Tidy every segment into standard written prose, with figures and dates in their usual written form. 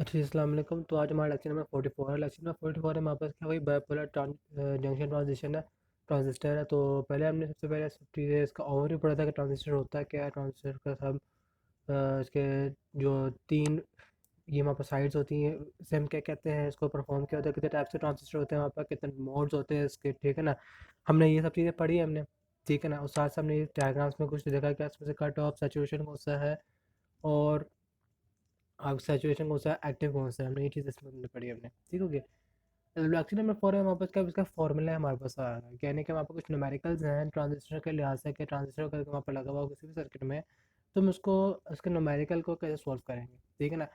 जी, अस्सलाम वालेकुम। तो आज हमारा लेक्चर नंबर 44 है। लेक्चर नंबर 44 में हमारे पास क्या वही बाइपोलर जंक्शन ट्रांजिशन है, ट्रांजिस्टर है। तो पहले हमने सबसे पहले चीज़ें इसका ओवरव्यू पढ़ा था कि ट्रांजिस्टर होता है क्या है, ट्रांजिस्टर का सब इसके जो तीन ये हमारे पास साइड्स होती हैं, इसे हम क्या कहते हैं, इसको परफॉर्म क्या होता है, कितने टाइप से ट्रांजिस्टर होते हैं, वहाँ पर कितने मोड्स होते हैं इसके, ठीक है ना। हमने ये सब चीज़ें पढ़ी है हमने, ठीक है ना। और साथ साथ हमने डायग्राम्स में कुछ देखा कि इसमें से कट ऑफ सैचुरेशन कौन सा है, और अब सैचुरेशन कौन सा है, एक्टिव कौन सा है, हमने ये चीज़ इसमें हमने पढ़ी हमने, ठीक हो गया। एक्चुअली नंबर 4 है हमारे पास, क्या इसका फॉर्मूला है हमारे पास आ रहा है, यानी कि हमारे पास कुछ न्यूमेरिकल्स हैं ट्रांजिस्टर के लिहाज से, कि ट्रांजिस्टर का वहाँ पर लगा हुआ हो किसी भी सर्किट में, तो हम उसको उसके न्यूमेरिकल को कैसे सॉल्व करेंगे, ठीक है ना।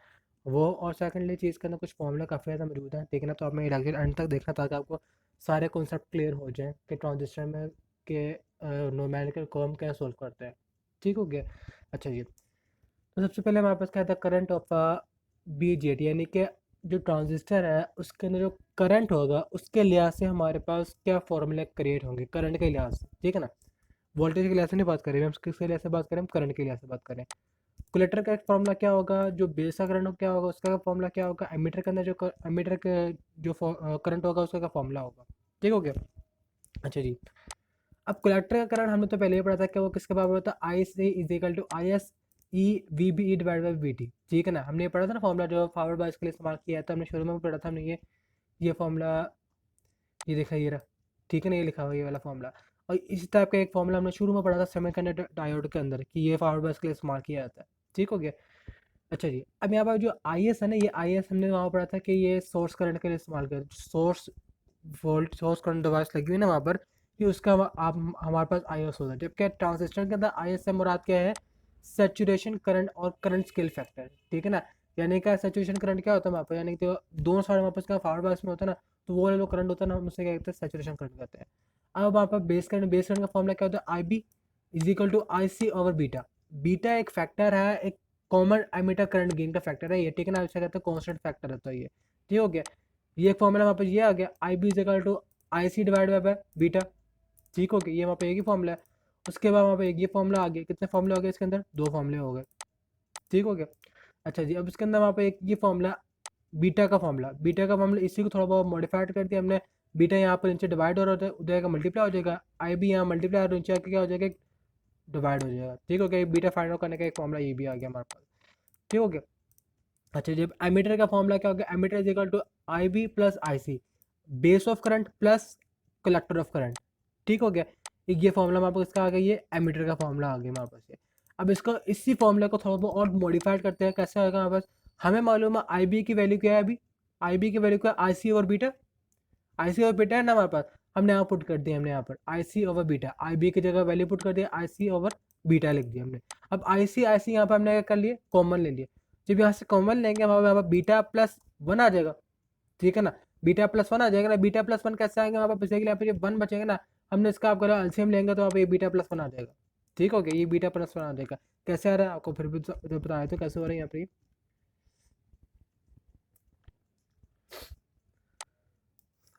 वो और सेकेंडली चीज़ के अंदर कुछ फॉर्मूला काफ़ी ज़्यादा मौजूद है, ठीक है ना। तो आप मैं लेक्चर एंड तक देखना ताकि आपको सारे कॉन्सेप्ट क्लियर हो जाएँ कि ट्रांजिस्टर में के न्यूमेरिकल को हम कैसे सॉल्व करते हैं, ठीक हो गया। अच्छा जी, तो सबसे पहले हमारे पास क्या था, करंट ऑफ बीजेटी, यानी कि जो ट्रांजिस्टर है उसके अंदर जो करंट होगा उसके लिहाज से हमारे पास क्या फॉर्मूले क्रिएट होंगे, करंट के लिहाज से, ठीक है ना। वोल्टेज के लिहाज से नहीं बात करें हम, किसके लिहाज से बात करें, हम करंट के लिहाज से बात करें। कोलेक्टर का एक फॉर्मूला क्या होगा, जो बेस का करंट क्या होगा उसका फॉर्मूला क्या होगा, एमीटर के अंदर जो एमीटर के जो करंट होगा उसका फॉर्मूला होगा, ठीक हो गया। अच्छा जी, अब कलेक्टर का करंट हमने तो पहले ही पढ़ा था कि वो किसके बराबर होता है, I C is equal to I S E V B E divide by V T, ठीक है ना। हमने ये पढ़ा था ना फॉर्मूला, जो फॉरवर्ड बायस के लिए इस्तेमाल किया था हमने शुरू में भी पढ़ा था हमने ये फॉर्मूला, ये देखा ये रहा, ठीक है ना, ये लिखा हुआ ये वाला फॉर्मूला। और इसी टाइप का एक फॉर्मूला हमने शुरू में पढ़ा था सेमीकंडक्टर डायोड के अंदर, कि ये फॉरवर्ड बायस के लिए इस्तेमाल किया जाता है, ठीक हो गया। अच्छा जी, अब यहाँ पर जो आई एस है ना, ये आई एस हमने वहाँ पढ़ा था कि ये सोर्स करंट के लिए इस्तेमाल किया, source volt source current device लगी हुई है ना वहाँ पर, कि उसका आप हमारे पास आई एस होता है। जबकि ट्रांजिस्टर के अंदर आई एस से मुराद क्या है, सेचुरेशन करंट और करंट स्केल फैक्टर, ठीक है ना। यानी क्या सेचुरेशन करंट क्या होता है वहाँ पर, यानी कि दोनों साइड हमारे पास का फॉरवर्ड बायस में होता है ना, तो वो वाला जो करंट होता है ना हम उससे क्या कहते हैं, सेचुरेशन करंट कहते हैं। अब वहाँ पर बेस करंट का फॉर्मूला क्या होता है, I B is equal to I C over beta. Beta एक फैक्टर है, एक कॉमन एमीटर करंट गेन का फैक्टर है ये, ठीक है ना, इसे कहते हैं कांस्टेंट फैक्टर होता है ये, ठीक हो गया। ये फॉर्मूला वहाँ पर ये आ गया, I B is equal to I C divide by beta, ठीक हो गया। ये वहाँ पे एक ही फॉर्मूला है। उसके बाद वहाँ पे एक ये फॉर्मूला आ गया, कितने फॉर्मूले हो गए इसके अंदर, दो फॉर्मूले हो गए, ठीक हो गया। अच्छा जी, अब इसके अंदर वहाँ पे एक ये फॉर्मूला बीटा का फॉर्मूला इसी को थोड़ा बहुत मॉडिफाइड कर दिया हमने। बीटा यहाँ पर नीचे डिवाइड हो रहा हो जाएगा, मल्टीप्लाई हो जाएगा, आई बी यहाँ मल्टीप्लाई नीचे आके क्या हो जाएगा, डिवाइड हो जाएगा, ठीक हो गया। बीटा फाइंड आउट करने का एक फॉर्मूला ये भी आ गया हमारे पास, ठीक हो गया। अच्छा जब एमीटर का फॉर्मूला क्या हो गया, emitter is equal to I B plus I C, base of current plus collector of current, ठीक हो गया। ये फॉर्मूला हमारे पास इसका आ गया, ये एमीटर का फॉर्मूला आ गया हमारे पास ये। अब इसको इसी फॉर्मूला को थोड़ा बहुत और मॉडिफाइड करते हैं, कैसे आएगा हमारे पास, हमें मालूम है आई बी की वैल्यू क्या है, अभी आई बी की वैल्यू क्या है, आई सी और बीटा, आई सी और बीटा है ना हमारे पास, हमने यहाँ पुट कर दिया, हमने यहाँ पर आई C over beta, I B की जगह वैल्यू पुट कर दिया, आई सी ओवर बीटा लिख दिया हमने। अब आई सी यहाँ पर हमने क्या कर लिए, कॉमन ले लिया। जब यहाँ से कॉमन लेंगे हमारे यहाँ पर बीटा प्लस वन आ जाएगा, ठीक है ना। बीटा प्लस वन आ जाएगा ना, बीटा प्लस वन कैसे आएंगे वहाँ पर बचेगा, यहाँ पर ये वन बचेगा ना, हमने इसका आप अगर एलसीएम लेंगे तो वहाँ पर ये बीटा प्लस वन आ जाएगा, ठीक हो गया। ये बीटा प्लस वन आ जाएगा, कैसे आ रहा है आपको फिर भी जो बताया तो कैसे हो रहा है यहाँ पर,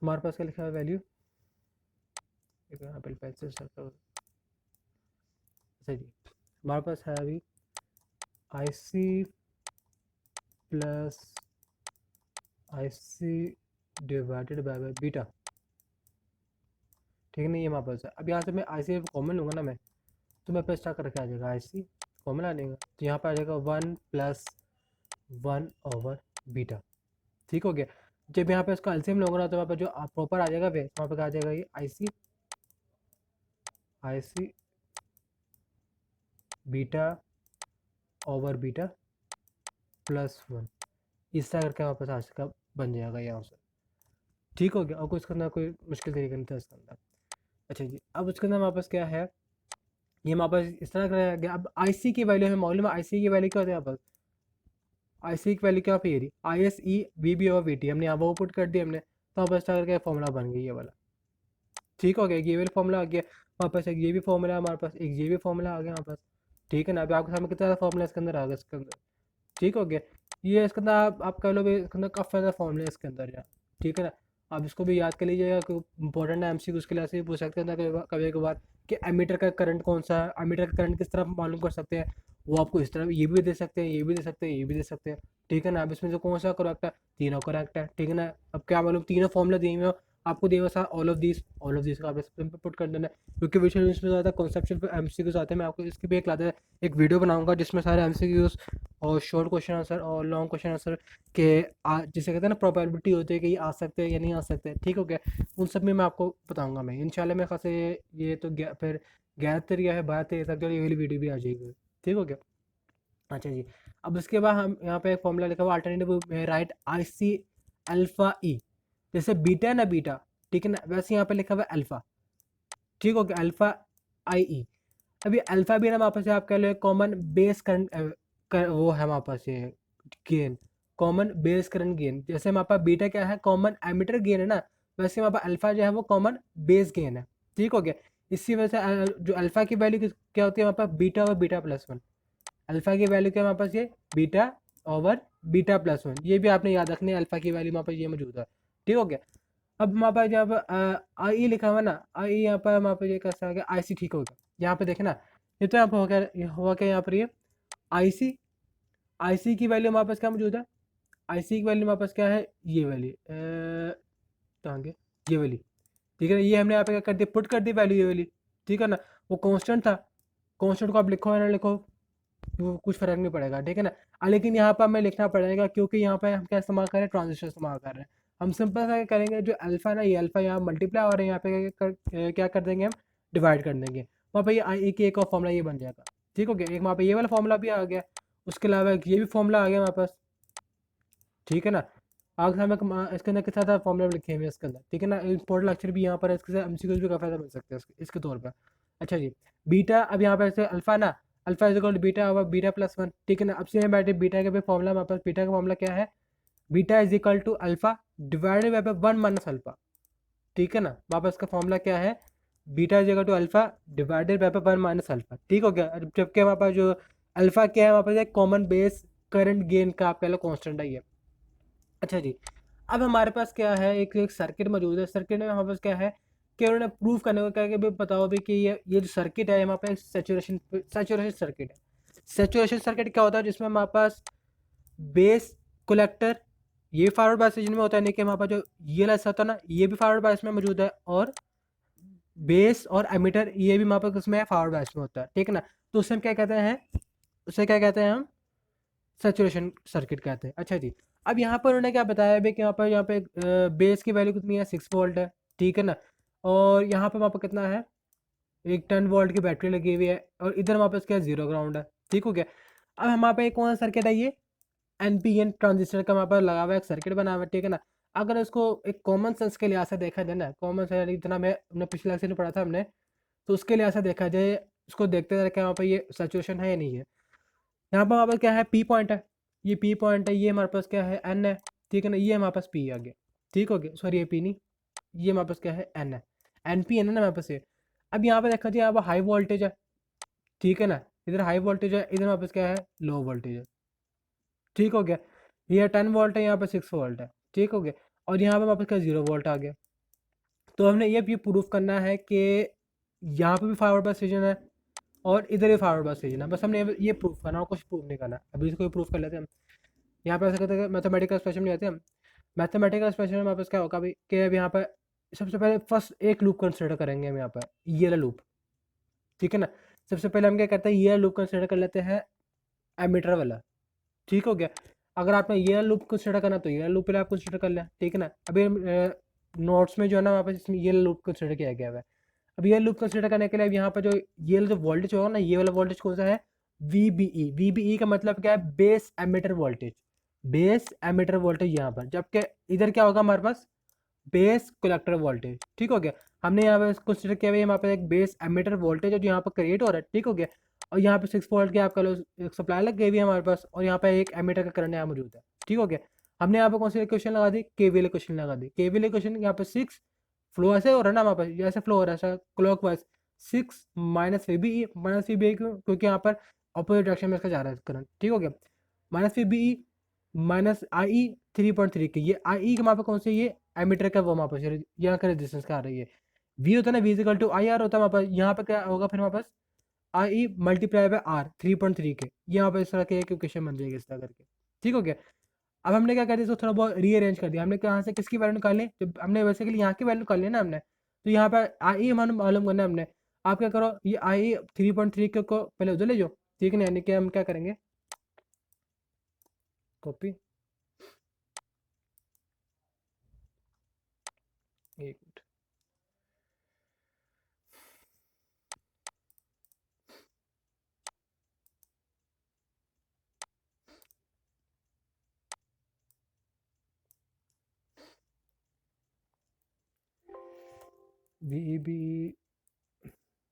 हमारे पास क्या लिखा है वैल्यू, यहाँ पर पैसे अच्छा जी, हमारे पास है अभी I C plus I C divided by beta, ठीक है ना, ये हमारे पास है। अब यहाँ से मैं आई सी कॉमन लूँगा ना मैं, तो मेरे पास क्या करके आ जाएगा, आई सी कॉमन आ जाएगा, तो यहाँ पर आ जाएगा one plus one over beta, ठीक हो गया। जब यहाँ पे इसका एलसीएम लूँगा ना तो वहाँ पर जो प्रॉपर आ जाएगा वे, वहाँ पर क्या आ जाएगा, ये I C beta over beta plus one, इस तरह करके वापस आ सका बन जाएगा यहाँ से, ठीक हो गया। और कोई इसके अंदर कोई मुश्किल तरीका नहीं था इसके अंदर। अच्छा जी, अब उसके अंदर हमारे पास क्या है, ये हमारे पास इस तरह का गया। अब आई सी की वैल्यू हमें मालूम है, आई सी की वैल्यू क्या होती है, यहाँ पर आई सी की वैल्यू क्या पे रही, I S E V B और वी टी, हमने यहाँ वो पुट कर दिया हमने, तो हमारे पास इस तरह करके फॉर्मूला बन गई ये वाला, ठीक हो गया। ये वाला फॉर्मूला आ गया हमारे पास, एक ये भी फॉर्मूला है हमारे पास, एक ये भी फॉर्मूला आ गया हमारे पास, ठीक है ना। अभी आपके सामने कितना सारा फॉर्मूला इसके अंदर आ गया इसके अंदर, ठीक हो गया। ये इसके अंदर आप कह लो भी इसके अंदर काफ़ी ज़्यादा फॉर्मूले है इसके अंदर यार, ठीक है ना। आप इसको भी याद कर लीजिएगा कि इंपॉर्टेंट है, एमसीक्यू उसके लिए ऐसे भी पूछ सकते हैं कभी कभार, कि एमीटर का करंट कौन सा है, एमीटर का करंट किस तरह मालूम कर सकते हैं, वो आपको इस तरह ये भी दे सकते हैं, ये भी दे सकते हैं, ये भी दे सकते हैं, ठीक है ना। अब इसमें से कौन सा करेक्ट है, तीनों करेक्ट है, ठीक है ना। अब क्या मालूम, तीनों फॉर्मूला दिए हुए हो, आपको दिया हुआ था ऑल ऑफ दिस का आपने पुट कर देना है। क्योंकि विजुअल में ज़्यादा कॉन्सेप्चुअल पे एमसीक्यूज आते हैं, मैं आपको इसकी भी एक वीडियो बनाऊंगा जिसमें सारे एमसीक्यूज और शॉर्ट क्वेश्चन आंसर और लॉन्ग क्वेश्चन आंसर के जिसे कहते हैं ना प्रोबेबिलिटी होती है कि ये आ सकते हैं या नहीं आ सकते, ठीक हो गया। उन सब में मैं आपको बताऊंगा मैं इंशाल्लाह। मेरे ख्याल से ये तो फिर 11 या है 12 तक ये वाली वीडियो भी आ जाएगी, ठीक हो गया। अच्छा जी। अब उसके बाद हम यहाँ पे एक फॉर्मूला लिखा हुआ अल्टरनेटिव में राइट आई सी अल्फा ई। जैसे बीटा है ना बीटा, ठीक है ना, वैसे यहाँ पे लिखा हुआ है अल्फा, ठीक हो गया, अल्फा आई ई। अभी अल्फा भी ना हमारे पास आप कह लो कॉमन बेस करंट वो है हमारे पास ये gain, common base current gain. जैसे हमारे पास बीटा क्या है, कॉमन एमिटर गेन है ना, वैसे हमारे पास अल्फा जो है वो कॉमन बेस गेन है, ठीक हो गया। इसी वजह से जो अल्फा की वैल्यू क्या होती है हमारे पास, बीटा और बीटा प्लस वन। अल्फा की वैल्यू क्या है हमारे पास, ये beta over beta plus one. ये भी आपने याद रखनी है, अल्फा की वैल्यू हमारे पास ये मौजूद है, ठीक हो गया। अब हमारे पास यहाँ पर आई ई लिखा हुआ है ना, आई यहाँ पर हमारे पास ये कैसा आ गया, आई सी, ठीक हो गया। यहाँ पे देखे ना, ये तो यहाँ पर हो गया, हुआ क्या यहाँ पर ये आई सी। आई सी की वैल्यू हमारे पास क्या मौजूद है, आई सी की वैल्यू हमारे पास क्या है, ये वैल्यू कहाँ गया, ये वैल्यू, ठीक है ना। ये हमने यहाँ पे क्या कर दिया, पुट कर दी वैल्यू ये वाली, ठीक है ना। वो कांस्टेंट था, कांस्टेंट को आप लिखो या ना लिखो वो कुछ फर्क नहीं पड़ेगा, ठीक है ना। लेकिन यहाँ पर हमें लिखना पड़ेगा क्योंकि यहाँ पे हम क्या इस्तेमाल कर रहे हैं, ट्रांजिस्टर इस्तेमाल कर रहे हैं। हम सिंपल सा क्या करेंगे, जो अल्फा ना, ये अल्फा यहाँ मल्टीप्लाई और यहाँ पे क्या कर देंगे हम, डिवाइड कर देंगे। वहाँ पे ये आई के एक और फॉर्मूला ये बन जाएगा, ठीक हो गया। एक वहाँ पे ये वाला फॉर्मूला भी आ गया, उसके अलावा ये भी फॉर्मूला आ गया हमारे पास, ठीक है ना। आगे हमें इसके अंदर कितना था फॉर्मूला लिखे हुए हैं इसके अंदर, ठीक है ना। इंपॉर्टेंट लेक्चर भी यहाँ पर है, इसके साथ एमसीक्यूज भी काफ़ी ज़्यादा मिल सकते हैं इसके तौर पर। अच्छा जी। बीटा, अब यहाँ पर ऐसे अल्फा ना, alpha is equal to beta over beta plus one, ठीक है ना। अब से बैठे बीटा के भी फॉर्मूला हमारे पास, बीटा का फॉर्मूला क्या है, beta is equal to alpha divided by one minus alpha, ठीक है ना। वापस का फॉर्मूला क्या है, beta is equal to alpha divided by one minus alpha, ठीक हो गया। जबकि हमारे पास जो अल्फा क्या है, हमारे पास एक कॉमन बेस करंट गेन का आप कह लो कॉन्स्टेंट है ये। अच्छा जी। अब हमारे पास क्या है, एक सर्किट मौजूद है। सर्किट में हमारे पास क्या है कि उन्होंने प्रूव करने को क्या कि भाई बताओ भी कि ये जो सर्किट है हमारे पास सेचुरेशन सेचुरेशन सर्किट है। सेचुरेशन सर्किट क्या होता है, जिसमें हमारे पास बेस कलेक्टर ये फॉरवर्ड बायस रीजन में होता है, नहीं कि हमारे पास जो ये ऐसा होता है ना, ये भी फॉरवर्ड बायस में मौजूद है, और बेस और एमीटर ये भी हमारे पास उसमें फॉरवर्ड बायस में होता है, ठीक है ना। तो उससे हम क्या कहते हैं, उसे क्या कहते हैं हम, सैचुरेशन सर्किट कहते हैं। अच्छा जी। अब यहाँ पर उन्होंने क्या बताया भी कि यहाँ पे बेस की वैल्यू कितनी है, 6 वोल्ट है, ठीक है ना। और यहाँ पे वहाँ पर कितना है, एक 10 वोल्ट की बैटरी लगी हुई है, और इधर वहाँ पे क्या जीरो ग्राउंड है, ठीक हो गया। अब हमारे पे कौन सा सर्किट है, ये एनपीएन ट्रांजिस्टर का वहाँ पर लगा हुआ है, एक सर्किट बना हुआ है, ठीक है ना। अगर उसको एक कॉमन सेंस के लिहाज से देखा जाए ना, कॉमन सेंस इतना मैं हमने पिछले लेक्चर में पढ़ा था हमने, तो उसके लिहाज से देखा जाए, उसको देखते रहे वहाँ पर ये सैचुरेशन है या नहीं है। यहाँ पर हमारे पास क्या है, पी पॉइंट है, ये पी पॉइंट है, ये हमारे पास क्या है, एन है, ठीक है ना। ये हमारे पास पी आ गया, ठीक हो गया, सॉरी ये पी नहीं, ये हमारे पास क्या है, एन है, एन पी एन है ना हमारे पास ये। अब यहाँ पे देखा जाए, यहाँ पर हाई वोल्टेज है, ठीक है ना, इधर हाई वोल्टेज है, इधर हमारे पास क्या है, लो वोल्टेज है, ठीक हो गया। ये 10 वोल्ट है, यहाँ पे 6 वोल्ट है, ठीक हो गया। और यहाँ पे हमारे पास क्या 0 वोल्ट आ गया। तो हमने ये भी प्रूफ करना है कि यहाँ पे भी फॉरवर्ड बायस रीजन है और इधर भी फॉरवर्ड बायस रीजन है, बस हमने ये प्रूफ करना और कुछ प्रूफ नहीं करना। अभी इसको प्रूफ कर लेते हैं हम। यहाँ पे ऐसा कहते हैं, मैथमेटिकल एक्सप्रेशन में आते हैं हम। मैथमेटिकल एक्सप्रेशन में हमारे पास क्या होगा भाई, कि अब यहाँ पर सबसे पहले फर्स्ट एक लूप कंसिडर करेंगे हम यहाँ पर, ये वाला लूप, ठीक है ना। सबसे पहले हम क्या करते हैं, ये लूप कंसिडर कर लेते हैं, एमीटर वाला, ठीक हो गया। अगर आपने ये लूप कंसिडर करना तो ये लूप पहले आप कंसिडर कर लें, ठीक है ना। अभी नोट्स में जो है ना वहाँ पे इसमें ये लूप कंसिडर किया गया है। अब ये लूप कंसिडर करने के लिए अब यहाँ पर जो ये जो वोल्टेज होगा ना, ये वाला वोल्टेज कौन सा है, V B E. V B E का मतलब क्या है, base emitter voltage, base emitter voltage यहाँ पर। जबकि इधर क्या होगा हमारे पास, बेस कलेक्टर वोल्टेज, ठीक हो गया। हमने यहाँ पे कंसिडर किया हुआ है, यहाँ पे एक बेस एमीटर वोल्टेज है जो यहाँ पर क्रिएट हो रहा है, ठीक हो गया। और यहाँ पे 6 वोल्ट की आपका एक सप्लाई लग गई हुई है हमारे पास, और यहाँ पे एक एमीटर का करंट यहाँ मौजूद है, ठीक हो गया। हमने यहाँ पे कौन सी इक्वेशन लगा दी, केवीएल इक्वेशन लगा दी। केवीएल इक्वेशन यहाँ पे 6 फ्लो ऐसे हो रहा है ना हमारे पास, जैसे फ्लो हो रहा है ऐसा clockwise, 6 minus V B E, minus V B E क्यों, क्योंकि यहाँ पर अपोजिट डायरेक्शन में इसका जा रहा है करंट, ठीक हो गया। Minus V B E minus I E 3.3 के, ये आई ई के वहाँ पे कौन से, ये एमीटर का वो वहाँ पर यहाँ का रेजिस्टेंस का आ रही है। वी होता है ना, V is equal to I R होता है वहाँ पर। यहाँ पे क्या होगा फिर हमारे पास, आई ई मल्टीप्लाई बाय आर 3.3 के, यहाँ पर इस तरह के एक इक्वेशन बन जाएगी इस तरह करके, ठीक हो गया। अब हमने क्या कर दिया, इसको थोड़ा बहुत रीअरेंज कर दिया। हमने कहाँ से किसकी वैल्यू निकालनी, जब हमने बेसिकली यहाँ की वैल्यू निकालनी है ना हमने, तो यहाँ पर आई मालूम करना है हमने। आप क्या करो, ये आई 3.3 को पहले उधर ले जाओ, ठीक है ना, यानी कि हम क्या करेंगे, कॉपी, एक minute, V E B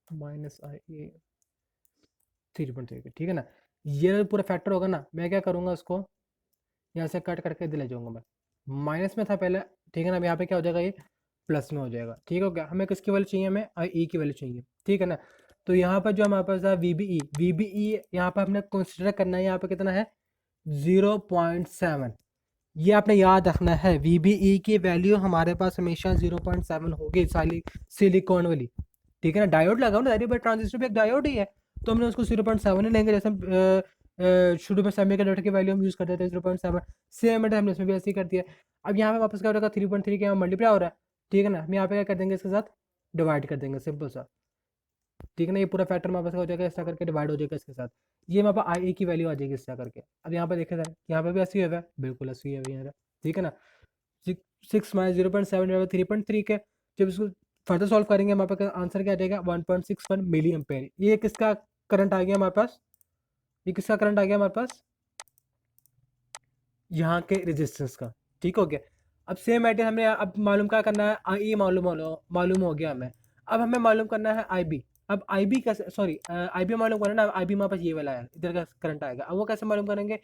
minus I A 3.3, ठीक है ना। ये पूरा फैक्टर होगा ना, मैं क्या करूँगा, उसको यहाँ से कट करके इधर ले जाऊँगा मैं। माइनस में था पहले, ठीक है ना, अब यहाँ पे क्या हो जाएगा, ये प्लस में हो जाएगा। ठीक हो गया। हमें किसकी वैल्यू चाहिए, हमें आई ई की वैल्यू चाहिए, ठीक है ना। तो यहाँ पर जो हमारे पास है वी बी ई यहाँ पर हमने कंसिडर करना है, यहाँ पर कितना है 0.7। ये आपने याद रखना है, वी बी ई की वैल्यू हमारे पास हमेशा 0.7 होगी, सिलिकॉन वाली, ठीक है ना। डायोड लगाओ ना, डायोड ट्रांजिस्टर भी एक डायोड ही है, तो हमने उसको 0.7 ही लेंगे। जैसे हम शुरू में सेमीकंडक्टर की वैल्यू हम यूज़ करते थे 0.7, सेम मेथड हमने इसमें भी ऐसे ही कर दिया। अब यहाँ पे वापस क्या हो रहा है, 3.3 के यहाँ मल्टीप्लाई हो रहा है, ठीक है ना। हम यहाँ पे क्या कर देंगे, इसके साथ डिवाइड कर देंगे, सिंपल सा, ठीक है ना। ये पूरा फैक्टर हमारे पास हो जाएगा, इस तरह करके डिवाइड हो जाएगा इसके साथ, ये हमारे पास आई ए की वैल्यू आ जाएगी इस तरह करके। अब यहाँ पे देखा जाए, यहाँ पे भी अस्सी है, बिल्कुल अस्सी है यहाँ, ठीक है ना। 6 - 0.7 3.3 के, जब इसको फर्दर सॉल्व करेंगे हमारे पास आंसर क्या आ जाएगा, 1.61 मिली एम्पेयर। ये किसका करंट आ गया हमारे पास, ये किसका करंट आ गया हमारे पास, यहाँ के रेजिस्टेंस का, ठीक हो गया। अब सेम आइडिया हमें अब मालूम क्या करना है, आई ई मालूम हो गया हमें। अब हमें मालूम करना है आई बी। अब आई बी कैसे, सॉरी आई बी मालूम करना है ना, आई बी हमारे पास ये वाला है, इधर का करंट आएगा। अब वो कैसे मालूम करेंगे,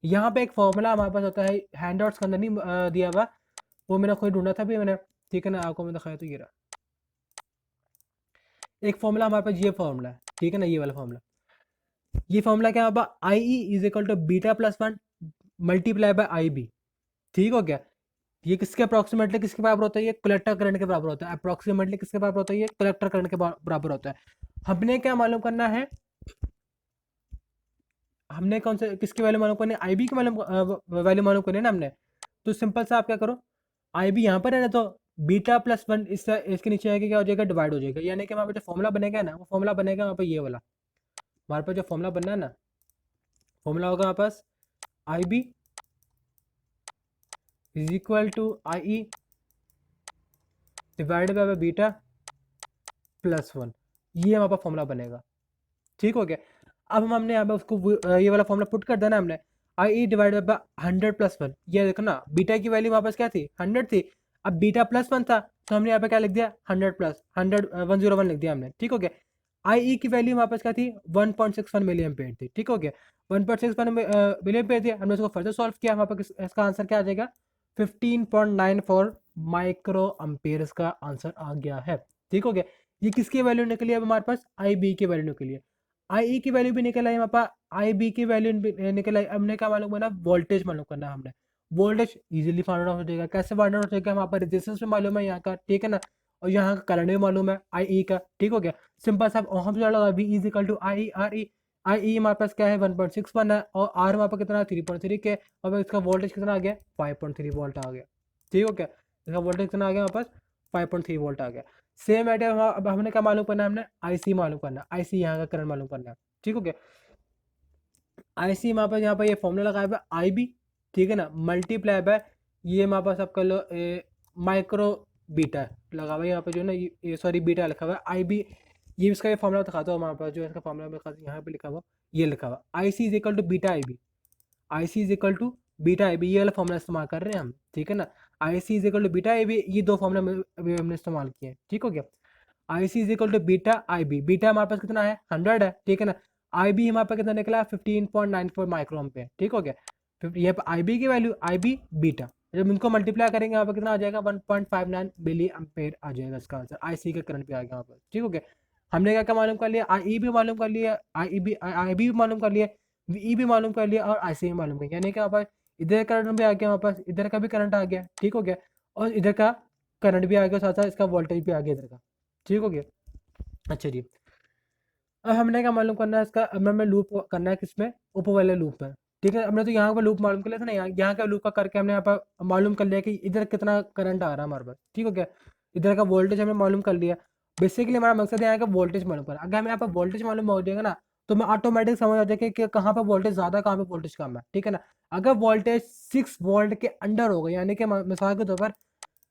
यहाँ पे एक फॉर्मूला हमारे पास होता है, हैंड आउट्स के अंदर नहीं दिया हुआ, वो मैंने खुद ढूंढा था भी मैंने, ठीक है ना, आपको मैं दिखाया तो ये रहा एक फॉर्मूला हमारे पास, ये फॉर्मूला है, ठीक है ना, ये वाला फॉर्मूला। ये फॉर्मूला क्या है, I E is equal to beta plus 1 multiply by I B, ठीक हो गया। ये किसके अप्रोक्सीमेटली किसके बराबर होता है, ये कलेक्टर करंट के बराबर होता है। अप्रोक्सीमेटली किसके बराबर होता है, ये कलेक्टर करंट के बराबर होता है। हमने क्या मालूम करना है, हमने कौन से किसकी वैल्यू मालूम करनी है, आई बी की वैल्यू मालूम करनी है ना हमने। तो सिंपल सा आप क्या करो, आई बी यहाँ पर है ना, तो बीटा प्लस 1 इसके नीचे आएगा, क्या हो जाएगा, डिवाइड हो जाएगा। यानी कि हमारे पास जो फॉर्मूला बनेगा ना, वो फॉर्मूला बनेगा वहाँ पर ये वाला, हमारे पास जो फॉर्मूला बनना है ना, फॉर्मूला होगा हमारे पास I B is equal to I E divide by beta plus 1, ये हमारे पास फॉर्मूला बनेगा, ठीक हो गया। अब हमने यहाँ पे उसको ये वाला फॉर्मूला पुट कर देना हमने, आई ई डिवाइड बाय 100+1। ये देखो ना, बीटा की वैल्यू वापस क्या थी, 100 थी, अब बीटा प्लस 1 था, तो हमने यहाँ पे क्या लिख दिया, 100+100 101 लिख दिया हमने, ठीक हो गया। आई ई की वैल्यू वापस क्या थी, 1.61 मिली एम्पेयर थी, ठीक हो गया। 1.61 मिली एम्पेयर थी, हमने उसको फर्दर सॉल्व किया, हमारे पास इसका आंसर क्या आ जाएगा, 15.94 माइक्रो अम्पेयर्स का आंसर आ गया है, ठीक हो गया। ये किसकी वैल्यू निकली अब हमारे पास, आई बी की वैल्यू निकली है। आई ई की वैल्यू भी निकल आई हमारे पास, आई बी की वैल्यू निकल आई। हमने क्या मालूम करना, वोल्टेज मालूम करना है हमने। वोल्टेज इजीली फाइंड आउट हो जाएगा, कैसे फाइंड आउट हो जाएगा, हमारे पास रेजिस्टेंस भी मालूम है यहाँ का, ठीक है ना, और यहाँ का करंट भी मालूम है आई ई का, ठीक हो गया। सिंपल सा ओहम से लगा, V is equal to I R E. I E हमारे पास क्या है, 1.61 है, और आर हमारे पास कितना है, 3.3 के, और इसका वोल्टेज कितना आ गया, 5.3 वोल्ट आ गया, ठीक हो गया। इसका वोल्टेज कितना आ गया हमारे पास, 5.3 वोल्ट आ गया। सेम आइडिया अब हमने क्या मालूम करना है, हमने आईसी मालूम करना है, आईसी यहाँ का करंट मालूम करना है, ठीक हो गया। आईसी हमारे पास यहाँ पर ये फॉर्मूला लगाया हुआ आई बी, ठीक है ना, मल्टीप्लाई बाय ये हमारे पास आप कर लो माइक्रो बीटा लगा हुआ है यहाँ पे जो है ना, ये सॉरी बीटा लिखा हुआ है आई बी। ये इसका ये फॉर्मूला दिखाता हूँ हमारे पास, जो है इसका फॉर्मूला मेरे पास यहाँ पे लिखा हुआ, ये लिखा हुआ I C is equal to beta I B. I C is equal to beta I B, ये वाला फॉर्मूला इस्तेमाल कर रहे हैं हम, ठीक है ना। I C is equal to beta I B, ये दो फॉर्मूला अभी हमने इस्तेमाल किए हैं, ठीक हो गया। I C is equal to beta I B, beta हमारे पास कितना है, 100 है, ठीक है ना। आई बी हमारे पास कितना निकला, 15.94 माइक्रोम पे, ठीक हो गया। ये आई बी की वैल्यू, आई बी बीटा, जब इनको मल्टीप्लाई करेंगे यहाँ पर कितना आ जाएगा, 1.59 मिली एम्पेयर आ जाएगा इसका आंसर। आई सी का करंट भी आ गया यहाँ पर, ठीक हो गया। हमने क्या क्या मालूम कर लिया, आई ई भी मालूम कर लिया, आई बी भी मालूम कर लिया, वी भी मालूम कर लिया, और आई सी भी मालूम कर लिया। यानी कि हमारे पास इधर करंट भी आ गया, हमारे पास इधर का भी करंट आ गया, ठीक हो गया, और इधर का करंट भी आ गया, साथ साथ इसका वोल्टेज भी आ गया इधर का, ठीक हो गया। अच्छा जी, अब हमने क्या मालूम करना है इसका, अब हमें लूप करना है किसमें, ऊपर वाले लूप में। ठीक है, हमने तो यहाँ पर लूप मालूम कर लिया था ना, यहाँ का लूप का करके हमने यहाँ पर मालूम कर लिया कि इधर कितना करंट आ रहा है हमारे पास। ठीक हो गया, इधर का वोल्टेज हमने मालूम कर लिया। बेसिकली हमारा मकसद है यहाँ का वोल्टेज मालूम करना। अगर हमें यहाँ पर वोल्टेज मालूम हो जाएगा ना, तो मैं ऑटोमेटिक समझ आ जाएगा कि कहाँ पर वोल्टेज ज़्यादा, कहाँ पर वोल्टेज कम है। ठीक है ना, अगर वोल्टेज 6 वोल्ट के अंडर होगा, यानी कि मिसाल के तौर पर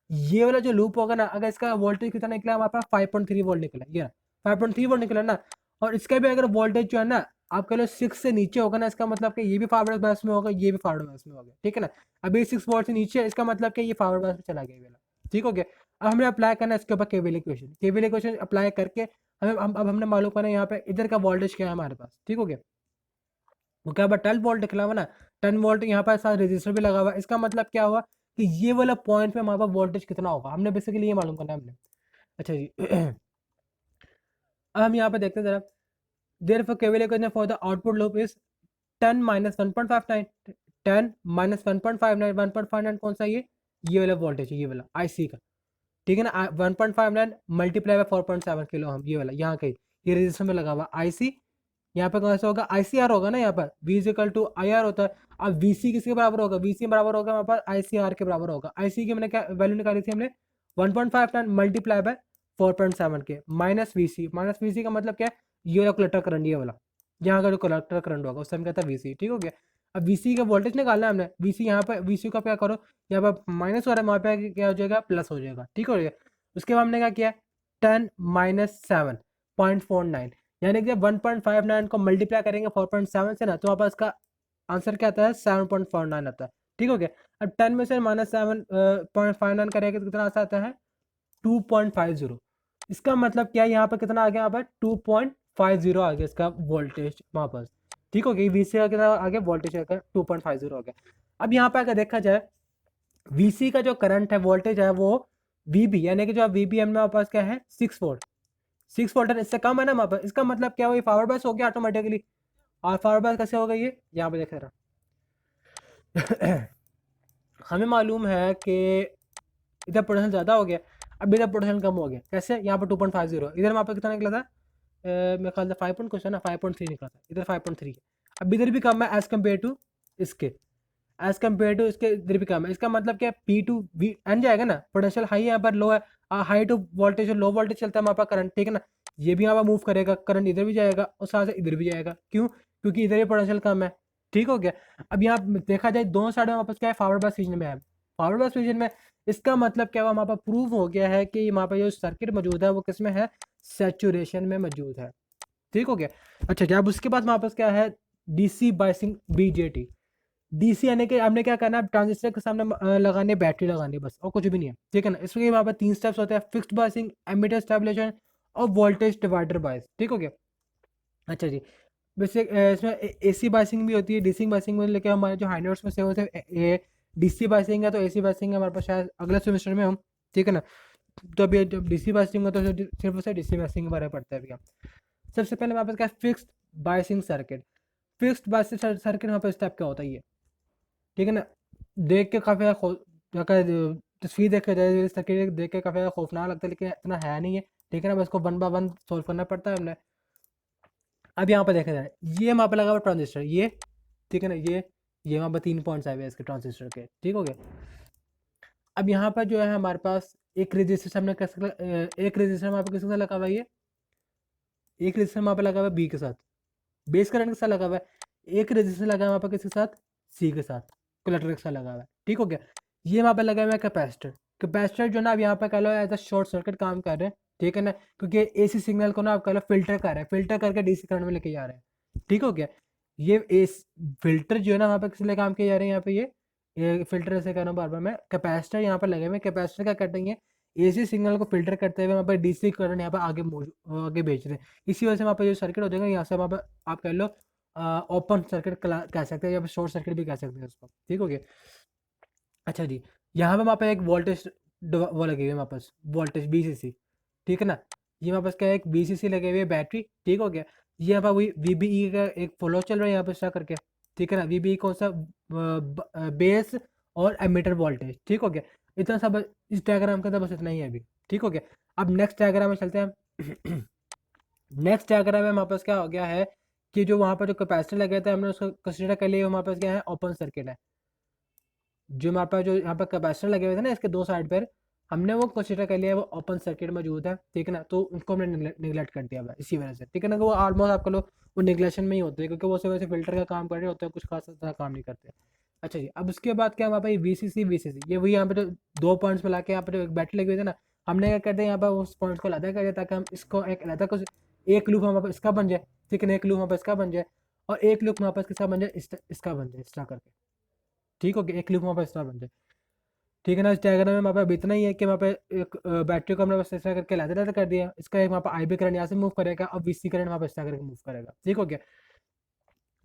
ये वाला जो लूप होगा ना, अगर इसका वोल्टेज कितना निकला, हमारे पास 5.3 वोल्ट निकला, ये 5.3 वोल्ट निकला ना, और इसका भी अगर वोल्टेज जो है ना आप कह लो 6 से नीचे होगा ना, इसका मतलब कि ये भी फॉरवर्ड बायस में होगा, ये भी फॉरवर्ड बायस में होगा। ठीक है ना, अभी 6 वोल्ट से नीचे है, इसका मतलब कि ये फॉरवर्ड बायस में चला गया ये वाला। ठीक हो गया, अब हमने अप्लाई करना है इसके ऊपर KVL equation. KVL equation apply करके हमें अब हमने मालूम करना है यहाँ पे इधर का वोल्टेज क्या है हमारे पास। ठीक हो गया, वो क्या 12 वोल्ट निकला हुआ ना, 10 वोल्ट यहाँ पर साथ रजिस्टर भी लगा हुआ है। इसका मतलब क्या हुआ कि ये वाला पॉइंट पे हमारे पास वोल्टेज कितना होगा, हमने बेसिकली ये मालूम करना है हमने। अच्छा जी अब हम यहाँ पे देखते हैं जरा, therefore KVL equation for the output loop is 10 minus 1.59, 10 minus 1.59, 1.59 कौन सा ये वाला वोल्टेज है, ये वाला IC का। ठीक है ना, 1.59 मल्टीप्लाई बाय 4.7 किलो हम, ये वाला यहाँ का ये रजिस्टर में लगा हुआ IC। यहाँ पे कौन सा होगा, ICR होगा ना, यहाँ पर V is equal to IR होता है। अब VC किसके बराबर होगा, VC बराबर होगा हमारे पास ICR के बराबर होगा। IC की मैंने क्या वैल्यू निकाली थी हमने, 1.59 मल्टीप्लाई बाय 4.7 के माइनस VC का मतलब क्या है, ये वाला कलेक्टर करंट, ये वाला यहाँ का जो कलेक्टर करंट होगा उससे हम कहता है VC। ठीक हो गया, अब VC का वोल्टेज निकालना है हमने। VC यहाँ पर VC का क्या करो, यहाँ पर माइनस हो रहा है, वहाँ पे क्या हो जाएगा, प्लस हो जाएगा। ठीक हो गया, उसके बाद हमने क्या किया, 10 माइनस 7.49, यानी कि जब 1.59 को मल्टीप्लाई करेंगे 4.7 से ना, तो आपका इसका आंसर क्या आता है, 7.49 आता है। ठीक हो गया, अब 10 में से माइनस 7.59 करेंगे तो कितना आता है, 2.50। इसका मतलब क्या है, यहाँ पर कितना आ गया, यहाँ पर 2.50 आ गया इसका वोल्टेज वहाँ पर। ठीक हो गया, VC का कितना आ गया वोल्टेज, आकर 2.50 हो गया। अब यहाँ पर अगर देखा जाए VC का जो करंट है, वोल्टेज है, वो VB यानी कि जो VB हमारे पास क्या है 6 वोल्ट, 6 वोल्ट इससे कम है ना वहाँ पर। इसका मतलब क्या हुआ, फॉरवर्ड बायस हो गया ऑटोमेटिकली। और फॉरवर्ड बायस कैसे होगा, ये यहाँ पे देख रहा हमें मालूम है कि इधर पोटेंशियल ज़्यादा हो गया, अब इधर पोटेंशियल कम हो गया। कैसे, यहाँ पर 2.50, इधर वहाँ पर कितना निकला था, मेरे ख्याल से 5 पॉइंट कुछ है ना, 5.3 निकला था, इधर 5.3 है। अब इधर भी कम है एज कम्पेयर टू इसके, एज कम्पेयर टू इसके इधर भी कम है। इसका मतलब क्या, पी टू वी एन जाएगा ना, पोटेंशियल हाई है, यहाँ पर लो है, high to voltage low voltage चलता है वहाँ पर करंट। ठीक है ना, ये भी यहाँ पर मूव करेगा, करंट इधर भी जाएगा और साथ से इधर भी जाएगा। क्यों, क्योंकि इधर भी पोटेंशियल कम है। ठीक हो गया, अब यहाँ देखा जाए दोनों साइड में वापस क्या है, फॉरवर्ड बायस रीजन में है, फॉरवर्ड बायस रीजन में। इसका मतलब क्या हुआ, वहाँ पर प्रूव हो गया है कि वहाँ पर जो सर्किट मौजूद है वो किस में है, सैचुरेशन में मौजूद है। ठीक हो गया, अच्छा जब उसके बाद वापस क्या है, DC बायसिंग BJT। DC यानी कि हमने क्या करना है, ट्रांजिस्टर के सामने लगाने बैटरी लगानी है बस, और कुछ भी नहीं है। ठीक है ना, इसमें वहाँ पर 3 स्टेप्स होते हैं, फिक्स्ड बायसिंग, एमिटर स्टेबलाइजेशन और वोल्टेज डिवाइडर बायस। ठीक हो गया, अच्छा जी, वैसे इसमें AC बायसिंग भी होती है, DC बायसिंग में, लेकिन हमारे जो हाई नोट्स में से होते हैं DC बायसिंग है, तो AC बायसिंग है हमारे पास शायद अगले सेमेस्टर में हम। ठीक है ना, तो अभी जब DC बायसिंग होता है तो सिर्फ उसे DC बायसिंग के बारे में पढ़ते हैं अभी हम। सबसे पहले हमारे पास क्या है, fixed biasing circuit. Fixed biasing circuit हमारे पास स्टेप क्या होता है ये, ठीक है ना, देख के काफ़ी तस्वीर देख के सर्किट देख के काफ़ी खौफनाक लगता है, लेकिन इतना है नहीं है। ठीक है ना, बस को 1 बाय 1 सोल्व करना पड़ता है हमने। अब यहाँ पर देखा जाए, ये वहाँ पर लगा हुआ ट्रांजिस्टर, ये ठीक है ना, ये वहाँ पर 3 पॉइंट्स आए हुए इसके ट्रांजिस्टर के। ठीक हो गया, अब यहाँ पर जो है हमारे पास एक रजिस्टर हमने एक रजिस्टर वहाँ पर किसके साथ लगा हुआ है, ये एक रजिस्टर वहाँ पर लगा हुआ है B के साथ, बेस करंट के साथ लगा हुआ है। एक रजिस्टर लगा है वहाँ पर किसके साथ, C के साथ, कलेक्टर के साथ लगा हुआ है। ठीक हो गया, ये वहाँ पर लगा हुआ है कैपेसिटर। कैपेसिटर जो ना अब यहाँ पर कह लो एज अ शॉर्ट सर्किट काम कर रहे हैं। ठीक है ना, क्योंकि AC सिग्नल को ना आप कह लो फिल्टर कर रहे हैं, फिल्टर करके DC करंट में लेके जा रहे हैं। ठीक हो गया, ये फिल्टर जो है ना वहाँ पर किस लिए काम किए जा रहे हैं, यहाँ पे ये फिल्टर ऐसे कर रहा हूँ बार बार मैं, कैपेसिटर यहाँ पर लगे हुए। कैपेसिटर क्या करते हैं, AC सिग्नल को फिल्टर करते हुए वहाँ पर DC करंट यहाँ पर आगे भेज रहे हैं। इसी वजह से वहाँ पर जो सर्किट हो जाएगा, यहाँ से वहाँ पर आप कह लो ओपन सर्किट कह सकते हैं या फिर शॉर्ट सर्किट भी कह सकते हैं उसको। ठीक हो गया, अच्छा जी, यहाँ पे वहाँ पे एक वोल्टेज वो लगी हुई है वहाँ पास, वोल्टेज BCC। ठीक है ना, ये वहाँ पास क्या है, एक BCC लगे हुए बैटरी। ठीक हो गया, ये यहाँ पर वही VBE का एक फ्लो चल रहा है यहाँ पे स्टार्ट करके। ठीक है ना, VBE कौन सा, बेस और एमीटर वोल्टेज। ठीक हो गया, इतना सब इस डायग्राम के अंदर बस इतना ही है अभी। ठीक हो गया, अब नेक्स्ट डायग्राम में चलते हैं हम नेक्स्ट डायग्राम में हमारे पास क्या हो गया है कि जो वहाँ पर जो कैपेसिटर लगे थे हमने उसको कंसिडर कर लिया, हमारे पास क्या है ओपन सर्किट है। जो हमारे पास जो यहाँ पर कैपेसिटर लगे हुए थे ना इसके दो साइड पर, हमने वो कंसिडर कर लिया वो ओपन सर्किट मौजूद है, ठीक है ना, तो उनको हमने निगलेक्ट कर दिया हुआ है इसी वजह से, ठीक है ना। वो ऑलमोस्ट आपको लोग वो निगलेक्शन में ही होते हैं क्योंकि वो सिर्फ वैसे फिल्टर का काम कर रहे होते हैं, कुछ खास तरह काम नहीं करते। अच्छा जी, अब उसके बाद क्या हमारे पास वीसीसी ये वही यहाँ पे जो दो पॉइंट्स मिला के यहाँ पे जो एक बैटरी लगी हुई थी ना, हमने क्या करते हैं यहाँ पर उस पॉइंट्स को अलग कर दिया ताकि हम इसको एक अलग कुछ एक लूप हमारे पास इसका बन जाए, ठीक है ना, एक लूप हमारे पास इसका बन जाए और एक लूप हमारे पास किसका बन जाए इसका बन जाए, इस तरह करके, ठीक हो गया, एक लूप हमारे पास इस तरह बन जाए, ठीक है ना। इस डायग्राम में वहाँ पे इतना ही है कि वहाँ पे एक बैटरी को हमने बस इस तरह करके लाते लाते कर दिया, इसका एक वहाँ पे आईबी करंट यहाँ से मूव करेगा और वीसी करंट वहाँ पे इस तरह करके मूव करेगा, ठीक हो गया।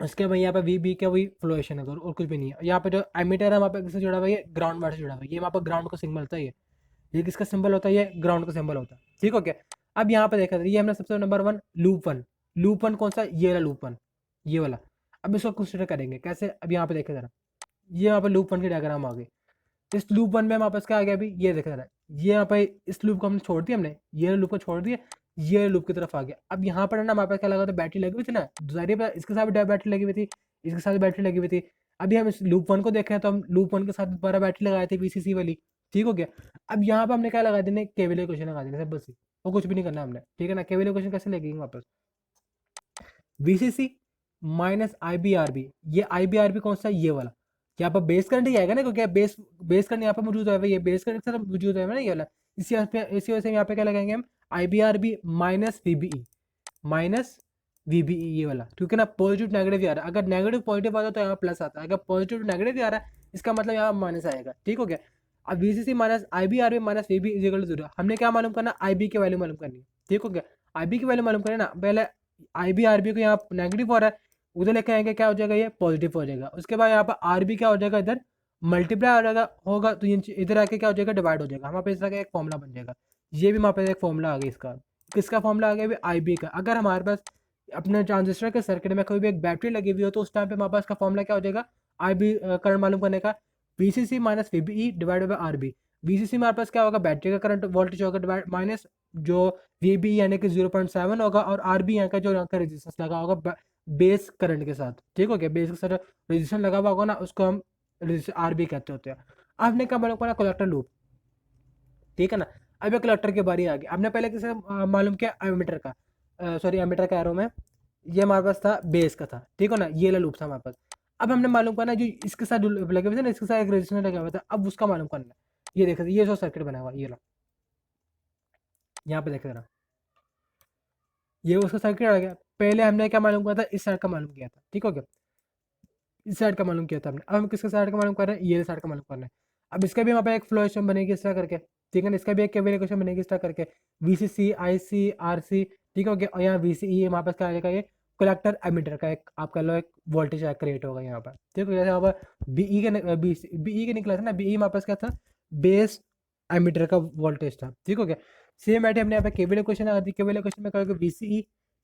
उसके बाद यहाँ पे वी बी का वही फ्लोएशन है और कुछ भी नहीं है। यहाँ पे जो एमीटर है वहाँ पे किससे जुड़ा हुआ है, ग्राउंड वायर से जुड़ा हुआ है, ये वहाँ पे ग्राउंड का सिंबल होता है, ये किसका सिंबल होता है, ये ग्राउंड का सिंबल होता है, ठीक हो गया। अब यहाँ पे देखा ये हमने सबसे नंबर वन लूप वन कौन सा, ये वाला लूप वन, ये वाला। अब इसको कंसिडर करेंगे कैसे, अब यहाँ पे देखे जरा, ये यहाँ पे लूप वन की डायग्राम आ गई। इस लूप वन में हमारे पास क्या आ गया अभी, ये देखा जरा, ये यहाँ पे इस लूप को हमने छोड़ दिया, हमने ये लूप को छोड़ दिया, ये लूप की तरफ आ गया। अब यहाँ पर ना हमारे पास क्या लगा था, बैटरी लगी हुई थी ना, जाहिर है इसके साथ भी बैटरी लगी हुई थी, इसके साथ बैटरी लगी हुई थी। अभी हम इस लूप वन को देख रहे हैं तो हम लूप वन के साथ दोबारा बैटरी लगाए थे वीसीसी वाली, ठीक हो गया। अब यहाँ पर हमने क्या लगा देने, केवीएल इक्वेशन लगा देने बस ही, वो कुछ भी नहीं करना हमने, ठीक है ना। केवीएल इक्वेशन कैसे लगेगी वापस, वीसीसी माइनस आईबीआरबी, ये आईबीआरबी कौन सा, ये वाला, यहाँ पर बेस करंट ही आएगा ना क्योंकि बेस करंट यहाँ पे मौजूद है, ये बेस करंट के साथ मौजूद है ना ये वाला, इसी वजह से यहाँ पे क्या लगाएंगे हम, आईबीआरबी माइनस वीबीई ये वाला, क्योंकि ना पॉजिटिव नेगेटिव आ रहा है, अगर नेगेटिव पॉजिटिव आता है तो यहाँ प्लस आता है, अगर पॉजिटिव नेगेटिव आ रहा है इसका मतलब यहाँ माइनस आएगा, ठीक हो गया। अब VCC minus IBRB minus VB is equal to 0, हमने क्या मालूम करना, आईबी की वैल्यू मालूम करनी है, ठीक हो गया। आईबी की वैल्यू मालूम करें ना, पहले आईबीआरबी को यहाँ नेगेटिव हो रहा है, उधर लेके आएंगे क्या हो जाएगा, ये पॉजिटिव हो जाएगा। उसके बाद यहाँ पर आरबी क्या हो जाएगा, इधर मल्टीप्लाई हो जाएगा होगा तो इधर आके क्या हो जाएगा, डिवाइड हो जाएगा, हमारे पास इस तरह का एक फॉर्मूला बन जाएगा। ये भी हमारे पास एक फॉर्मूला आ गया इसका, किसका फॉर्मूला आ गया, आईबी का। अगर हमारे पास अपने ट्रांजिस्टर के सर्किट में कोई भी एक बैटरी लगी हुई हो तो उस टाइम पे हमारे पास का फॉर्मूला क्या हो जाएगा, आईबी करंट मालूम करने का, VCC minus VBE divided by RB. VCC में हमारे पास क्या होगा, बैटरी का करंट वोल्टेज होगा डिवाइड माइनस जो वीबी यानी कि 0.7 होगा और आरबी यहाँ का जो यहाँ का रेजिस्टेंस लगा होगा बेस करंट के साथ, ठीक हो गया। बेस के साथ रेजिस्टेंस लगा हुआ होगा ना उसको हम आरबी कहते होते हैं। आपने क्या मालूम करा, कलेक्टर लूप, ठीक है ना। अब ये कलेक्टर की बारी आ गई, हमने पहले किसे मालूम किया, एमीटर का, सॉरी एमीटर कह रहा हूँ मैं, ये हमारे पास था बेस का था, ठीक है ना, ये लूप था हमारे पास। अब हमने मालूम करना जो इसके साथ लगे हुए थे ना, इसके साथ एक रेजिस्टेंस लगा हुआ था, अब उसका मालूम करना। ये देखा ये जो सर्किट बना हुआ ये लो, यहाँ पे देख रहा, ये उसका सर्किट आ गया। पहले हमने क्या मालूम किया था, इस साइड का मालूम किया था, ठीक हो गया, इस साइड का मालूम किया था हमने। अब हम किसके साइड का मालूम कर रहे हैं, ये साइड का मालूम करना है। अब इसका भी वहाँ पे एक फ्लो स्ट्रीम बनेगी इस तरह करके, ठीक है ना, इसका भी एक केवल इक्वेशन बनेगी इस तरह करके, वीसीसी आई आर सी, ठीक हो गया। और यहाँ वीसीई हमारे पास क्या आ जाएगा, ये कलेक्टर एमीटर का एक आपका लो एक वोल्टेज क्रिएट होगा यहाँ पर, ठीक है। जैसे यहाँ पर बीई के निकला था ना, बीई हमारे पास क्या था, बेस एमीटर का वोल्टेज था, ठीक हो गया। सेम ऐसे हमने यहाँ पे केवल इक्वेशन आ गई, केवल इक्वेशन में कहोगे वीसीई,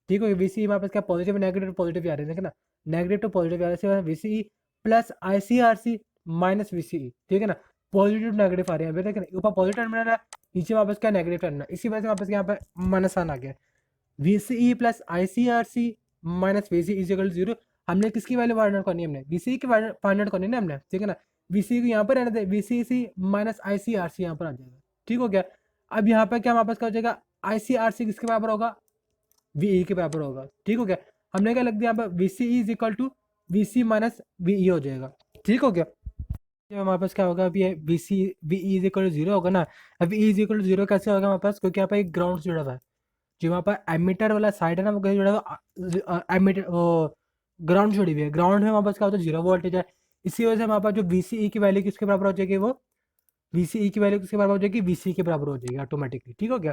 ठीक हो गया। वीसीई हमारे पास क्या पॉजिटिव नेगेटिव पॉजिटिव आ रहे हैं ना, नेगेटिव टू पॉजिटिव आ रहे हैं, VCE plus ICRC minus VCE, ठीक है ना, पॉजिटिव नेगेटिव आ रहे हैं, ठीक है ना, ऊपर पॉजिटिव टर्मिनल है, नीचे वापस क्या नेगेटिव टर्मिनल, इसी वजह से वापस यहाँ पे माइनस आ गया, VCE plus ICRC minus VCE is equal to 0। हमने किसकी वैल्यू फाइंड आउट करनी है, हमने वीसीई की फाइंड आउट करनी है ना हमने, ठीक है ना। वीसीई को यहाँ पर रहने दे, वीसीई माइनस आईसीआरसी यहाँ पर आ जाएगा, ठीक हो गया। अब यहाँ पर क्या वापस क्या हो जाएगा, आईसीआरसी किसके बराबर होगा, वीई के बराबर होगा, ठीक हो गया। हमने क्या लग दिया यहाँ पर, VCE is equal to VC minus VE हो जाएगा, ठीक हो गया। जब हमारे पास क्या होगा, अभी V C V is equal to 0 होगा ना। अब ई इज इक्वल टू 0 कैसे होगा हमारे पास, क्योंकि यहाँ पर एक ग्राउंड जुड़ा हुआ है, जो वहाँ पर एमीटर वाला साइड है ना वो कैसे जुड़ा हुआ, एमीटर ग्राउंड जुड़ी हुई है, ग्राउंड में हमारे पास क्या होता है 0 वोल्टेज है। इसी वजह से हमारे पास जो वीसीई की वैल्यू किसके बराबर हो जाएगी, वो वीसीई की वैल्यू किसके बराबर हो जाएगी, वीसी के बराबर हो जाएगी ऑटोमेटिकली, ठीक हो गया।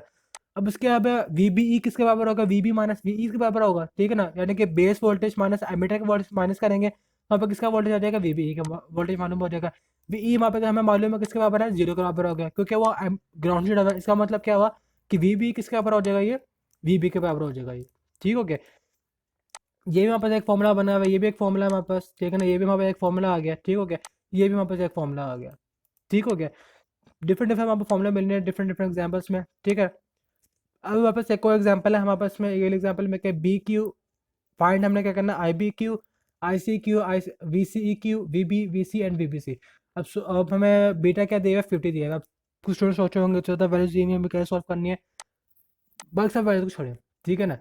अब उसके अब वीबीई किसके बराबर होगा, वीबी माइनस वीई के बराबर होगा, ठीक है ना, यानी कि बेस वोल्टेज माइनस एमीटर का वोल्टेज माइनस करेंगे, वहाँ पर किसका वोल्टेज आ जाएगा, वीबीई का वोल्टेज मालूम हो जाएगा। वीई वहाँ पे हमें मालूम है किसके बराबर है, 0 के बराबर हो गया, क्योंकि वो ग्राउंड जुड़ा हुआ है। इसका मतलब क्या हुआ कि वीबी किसके बराबर हो जाएगा, ये वीबी के बराबर हो जाएगा ये, ठीक हो गया। ये भी हमारे पास एक फॉर्मूला बना हुआ है, ये भी एक फॉर्मूला हमारे पास, ठीक है ना, ये भी हमारे पास एक फॉर्मूला आ गया, ठीक हो गया। ये भी हमारे पास एक फॉर्मूला आ गया, ठीक हो गया। डिफरेंट डिफरेंट हमारे फॉर्मूला मिलने हैं डिफरेंट डिफरेंट एग्जाम्पल्स में, ठीक है। अब हमारे पास एक और एग्जाम्पल है हमारे पास में, ये एग्जाम्पल में क्या बी क्यू फाइंड हमने क्या करना, I B Q, I C Q, I V C E Q, V B, V C and V B C. अब हमें बीटा क्या दिया है, 50 दिया है। अब कुछ स्टूडेंट सोचे होंगे चौथा वैल्यूज दी हुई है, हमें कैसे सॉल्व करनी है। बाकी सब वैल्यूज को छोड़िए, ठीक है ना।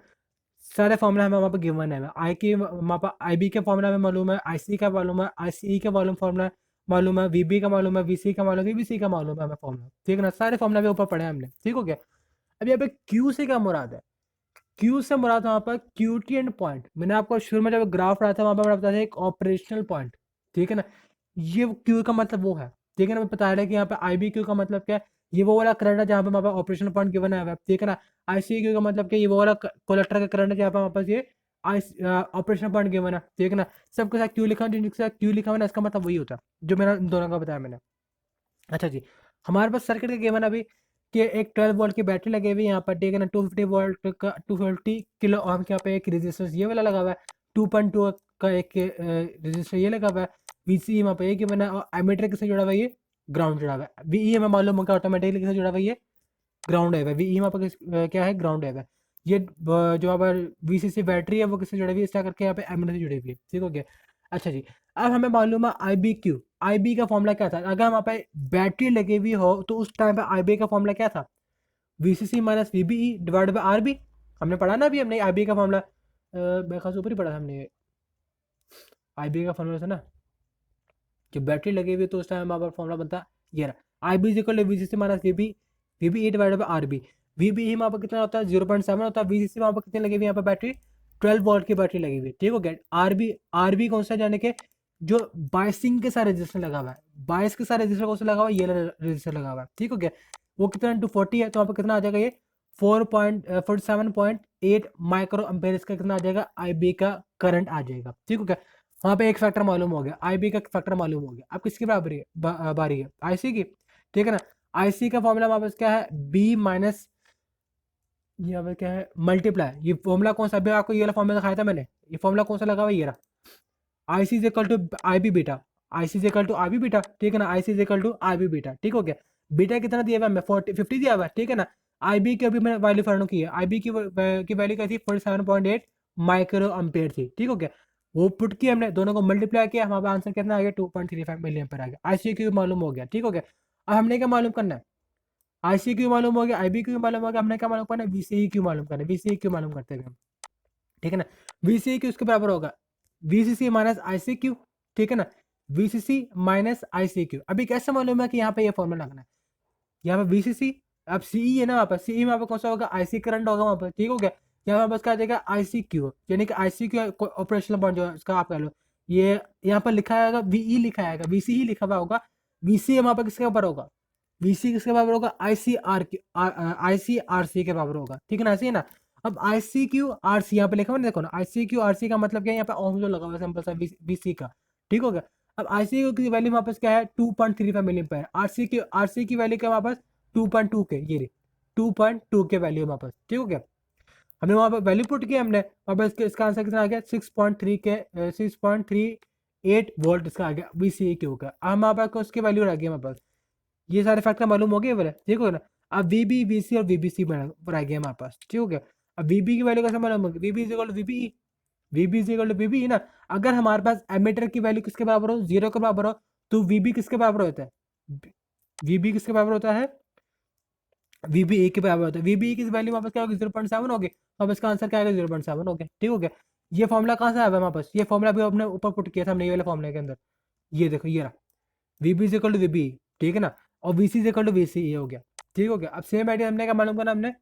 सारे फॉर्मूला हमें वहाँ पर गिवन है। आई की वहाँ पर आई बी का फॉर्मूला हमें मालूम है, आई सी का मालूम है, आई सी ई का मालूम फॉर्मूला मालूम है, वी बी का मालूम है, वी सी का मालूम है, वी बी सी का मालूम है हमें फॉर्मूला, ठीक है ना। सारे फॉर्मूला भी ऊपर पढ़े हैं हमने, ठीक हो गया। अब यहाँ पे क्यू से क्या मुराद है, क्यू से मुराद वहाँ पर क्यूटी एंड पॉइंट। मैंने आपको शुरू में जब ग्राफ रहा था वहाँ पर मैंने बताया था एक ऑपरेशनल पॉइंट, ठीक है ना। ये क्यू का मतलब वो है, ठीक है ना। मैं बता रहा है कि यहाँ पे आई बी क्यू का मतलब क्या है, ये वो वाला करंट है जहाँ पे वहाँ पर ऑपरेशनल पॉइंट गिवन है, ठीक है ना। आई सी क्यू का मतलब क्या, ये वो वाला कोलेक्टर का करंट है जहाँ पे वहाँ पर ये आई ऑपरेशनल पॉइंट गिवन है, ठीक है ना। सबके साथ क्यू लिखा, जिनके साथ क्यू लिखा हुआ ना, इसका मतलब वही होता है जो मैंने इन दोनों का बताया मैंने। अच्छा जी, हमारे पास सर्किट का गिवन अभी कि एक 12 वोल्ट की बैटरी लगी हुई है यहाँ पर, ठीक है ना। 250 वोल्ट का 250 किलो ओम के यहाँ पे एक रेजिस्टेंस ये वाला लगा हुआ है, 2.2 का एक रेजिस्टर ये लगा हुआ है। वीसी वहाँ पे एक ही बना, और एमीटर किससे जुड़ा हुआ है, ये ग्राउंड जुड़ा हुआ है। वीई हमें मालूम होगा ऑटोमेटिकली किससे जुड़ा हुआ है, ये ग्राउंड है। वीई वहाँ पर क्या है, ग्राउंड है। ये जो यहाँ पर वीसीसी बैटरी है वो किससे जुड़ी हुई है, इस तरह करके यहाँ पे एमीटर से जुड़ी हुई है, ठीक हो गया। अच्छा जी, अब हमें मालूम है I B Q. I B का फॉर्मूला क्या था, अगर हमारे पे बैटरी लगी हुई हो तो उस टाइम पे आई बी का फॉर्मूला क्या था, V C C minus V B E divide by R B. हमने पढ़ा ना अभी, हमने आई बी का फॉर्मूला मेरे ख्याल से ऊपर ही पढ़ा था हमने। आई बी का फॉर्मूला था ना, जब बैटरी लगी हुई है तो उस टाइम हमारा फॉर्मूला बनता है ये रहा, I B is equal to V C C minus V B E divide by R B. V B E वहाँ पर कितना होता है, 0.7 होता है। वी सी सी वहाँ पर कितनी लगी हुई है, यहाँ पर बैटरी 12 वोल्ट की बैटरी लगी हुई है, ठीक हो गया। आर बी कौन सा, जाने के जो बाइसिंग के साथ रजिस्टर लगा हुआ है, बाइस के साथ रजिस्टर कौन सा लगा हुआ है, ये रजिस्टर लगा हुआ है, ठीक हो गया। वो कितना इंटू 40 है, तो वहाँ पर कितना आ जाएगा, ये 47.8 माइक्रो अम्पेयर इसका कितना आ जाएगा, आई बी का करंट आ जाएगा, ठीक हो गया। वहाँ पे एक फैक्टर मालूम हो गया, आई बी का फैक्टर मालूम हो गया। अब किसकी बराबरी है, बारी है आईसी की, ठीक है ना। आईसी का फॉर्मूला वापस क्या है, बी माइनस, यहाँ पे क्या है, मल्टीप्लाई। ये फॉर्मूला कौन सा, अभी आपको ये वाला फॉर्मूला दिखाया था मैंने, ये फॉर्मूला कौन सा लगा हुआ है, ये रहा। I C is equal to I B beta, I C is equal to I B beta, ठीक है ना। I C is equal to I B beta, ठीक हो गया। बीटा कितना दिया हुआ है, 50 दिया हुआ है, ठीक है ना। आई बी की अभी मैंने वैल्यू फाइंड की है, आई बी की वैल्यू क्या थी, 47.8 माइक्रो अम्पेयर थी, ठीक हो गया। वो पुट किया हमने, दोनों को मल्टीप्लाई किया, हमारा आंसर कितना आ गया, 2.35 मिलियन पर आ गया। आई सी क्यू मालूम हो गया, ठीक हो गया। अब हमने क्या मालूम करना है, आई सी क्यू मालूम हो गया, आई बी क्यू मालूम हो गया, हमने क्या मालूम करना है, वी सी क्यू मालूम करना है। वी सी क्यू मालूम करते हैं हम, ठीक है ना। वी सी क्यू इसके बराबर होगा V C C minus I C Q, ठीक है ना। V C C minus I C Q. अभी कैसे मालूम है कि यहाँ पे ये फॉर्मूला लगना है, यहाँ पे वी सी सी, अब सीई है ना वहाँ पर, सीई में कौन सा होगा, आई सी करंट होगा वहाँ पर, ठीक हो गया। यहाँ पर बस क्या आ जाएगा, आई सी क्यू, यानी कि आई सी क्यू ऑपरेशनल पॉइंट जो है इसका आप कह लो, ये यहाँ पर लिखा आएगा, वीई लिखा आएगा, वी सी ही लिखा हुआ होगा। वी सी वहाँ पर किसके ऊपर होगा, वी सी किसके बराबर होगा, आई C are I C R C के बराबर होगा, ठीक है ना, ऐसे ही ना। अब आई सी क्यू आर सी यहाँ पे लिखा हुआ ना, देखो ना, I C Q R C का मतलब क्या है, यहाँ पे ओम जो लगा हुआ है सिंपल सा वी सी का, ठीक हो गया। अब आई सी क्यू की वैल्यू वापस क्या है, 2.35 मिलियन पर, आर सी की वैल्यू क्या वापस 2.2 के, ये 2.2 के वैल्यू वापस, ठीक हो गया। हमने वहाँ पर वैल्यू पुट किया हमने, वापस इसका आंसर कितना आ गया, 6.3 के 6.38 वोल्ट इसका आ गया वी सी क्यू का। अब हमारे पास उसकी वैल्यू रह गई हमारे पास, ये सारे फैक्टर मालूम हो गए बोले, ठीक हो ना। अब वी बी वी सी और वी बी सी पर आ गया हमारे पास, ठीक हो गया। अब वी बी की वैल्यू कैसे मालूम होगी, V B is equal to V B E, V B is equal to V B E ना। अगर हमारे पास एमीटर की वैल्यू किसके बराबर हो, 0 के बराबर हो, तो वी बी किसके बराबर होता है, वी बी किसके बराबर होता है, वी बी ए के बराबर होता है। वी बी की वैल्यू वापस क्या होगी, 0.7 होगी, अब इसका आंसर क्या आएगा, 0.7 हो गया, ठीक हो गया। ये फॉर्मूला कहाँ से आया हमारे पास, ये फॉर्मूला भी अपने ऊपर पुट किया था हमने, ये वाले फॉर्मूले के अंदर, ये देखो ये रहा, V B is equal to V B, ठीक है ना। और V C is equal to V C, ये हो गया, ठीक हो गया। अब सेम आइडिया हमने क्या मालूम करना, हमने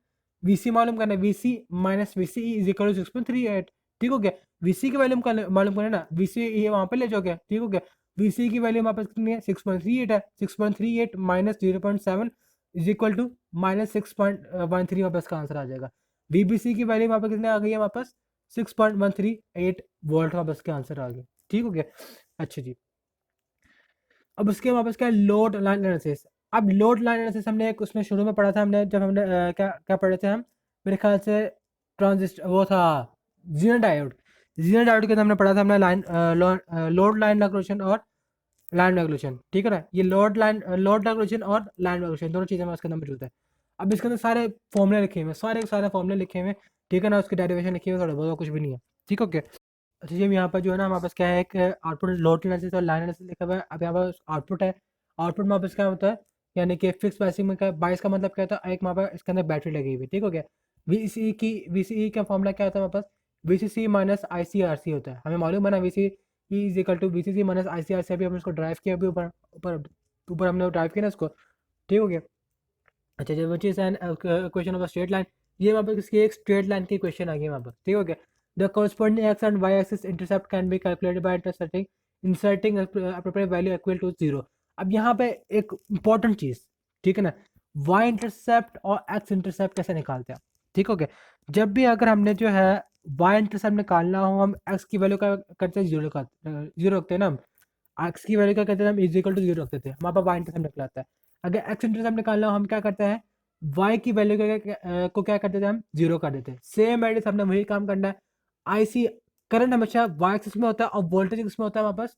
वी सी मालूम करना है, V C minus V C is equal to 6.38, ठीक हो गया। वी सी की वैल्यू मालूम करना ना, वी सी ये वहाँ पे ले जाओगे, ठीक हो गया। वी सी की वैल्यू हमारे पास कितनी है, 6.38 है, 6.38 minus 0.7 is equal to minus 6.13, वापस का आंसर आ जाएगा। वी बी सी की वैल्यू वहाँ पे कितने आ गई है, वापस 6.138 वोल्ट वापस का आंसर आ गया, ठीक हो गया। अच्छा जी, अब उसके वापस क्या, लोड लाइन एनालिसिस। अब लोड लाइन एनालिसिस हमने एक उसमें शुरू में पढ़ा था हमने, जब हमने क्या क्या पढ़े थे हम, मेरे ख्याल से ट्रांजिस्टर वो था, जीनर डायोड। जीनर डायोड के अंदर हमने पढ़ा था हमने लाइन लोड लाइन रेगुलेशन और लाइन रेगुलेशन, ठीक है ना। ये लोड रेगुलेशन और लाइन रेगुलेशन दोनों चीज़ें हमारे इसके अंदर मौजूद है। अब इसके अंदर सारे फॉर्मूले लिखे हुए हैं, सारे सारे फॉर्मूले लिखे हुए हैं, ठीक है ना। उसकी डेरिवेशन लिखी हुई है, थोड़ा बहुत कुछ भी नहीं है, ठीक ओके। अच्छा जी, यहाँ पर जो है ना हमारे पास क्या है, एक आउटपुट लोड एनालिसिस और लाइन एनालिसिस लिखा हुआ है। अब यहाँ पर आउटपुट है, आउटपुट में वापस क्या होता है, यानी कि फिक्स प्राइसिंग में क्या, बाइस का मतलब क्या होता है, एक वहाँ पर इसके अंदर बैटरी लगी हुई है, ठीक हो गया। वी सी ई का फॉर्मूला क्या होता है हमारे पास, V C C minus I C R C होता है, हमें मालूम है ना, V C E is equal to V C C minus I C R C. अभी हमने उसको ड्राइव किया, अभी ऊपर ऊपर ऊपर हमने ड्राइव किया ना इसको, ठीक हो गया। अच्छा जब which is an question of straight line, ये वहाँ पर किसकी एक स्ट्रेट लाइन की क्वेश्चन आ गई वहाँ पर, ठीक हो गया। The corresponding x and y axis intercept can be calculated by inserting appropriate value equal to 0। अब यहाँ पे एक इंपॉर्टेंट चीज़, ठीक है ना, y इंटरसेप्ट और x इंटरसेप्ट कैसे निकालते हैं, ठीक हो गया। जब भी अगर हमने जो है y इंटरसेप्ट निकालना हो, हम x की वैल्यू का करते हैं जीरो, का जीरो रखते हैं ना हम, x की वैल्यू क्या करते हैं हम, इज इक्वल टू जीरो रखते थे, हमारे पास y इंटरसेप्ट निकलाता है। अगर x इंटरसेप्ट निकालना हो, हम क्या करते हैं, y की वैल्यू को क्या करते थे हम, जीरो कर देते हैं। सेम एडिस हमने वही काम करना है। आई सी करंट हमेशा वाई एक्सिस में होता है और वोल्टेज किसमें होता है, हमारे पास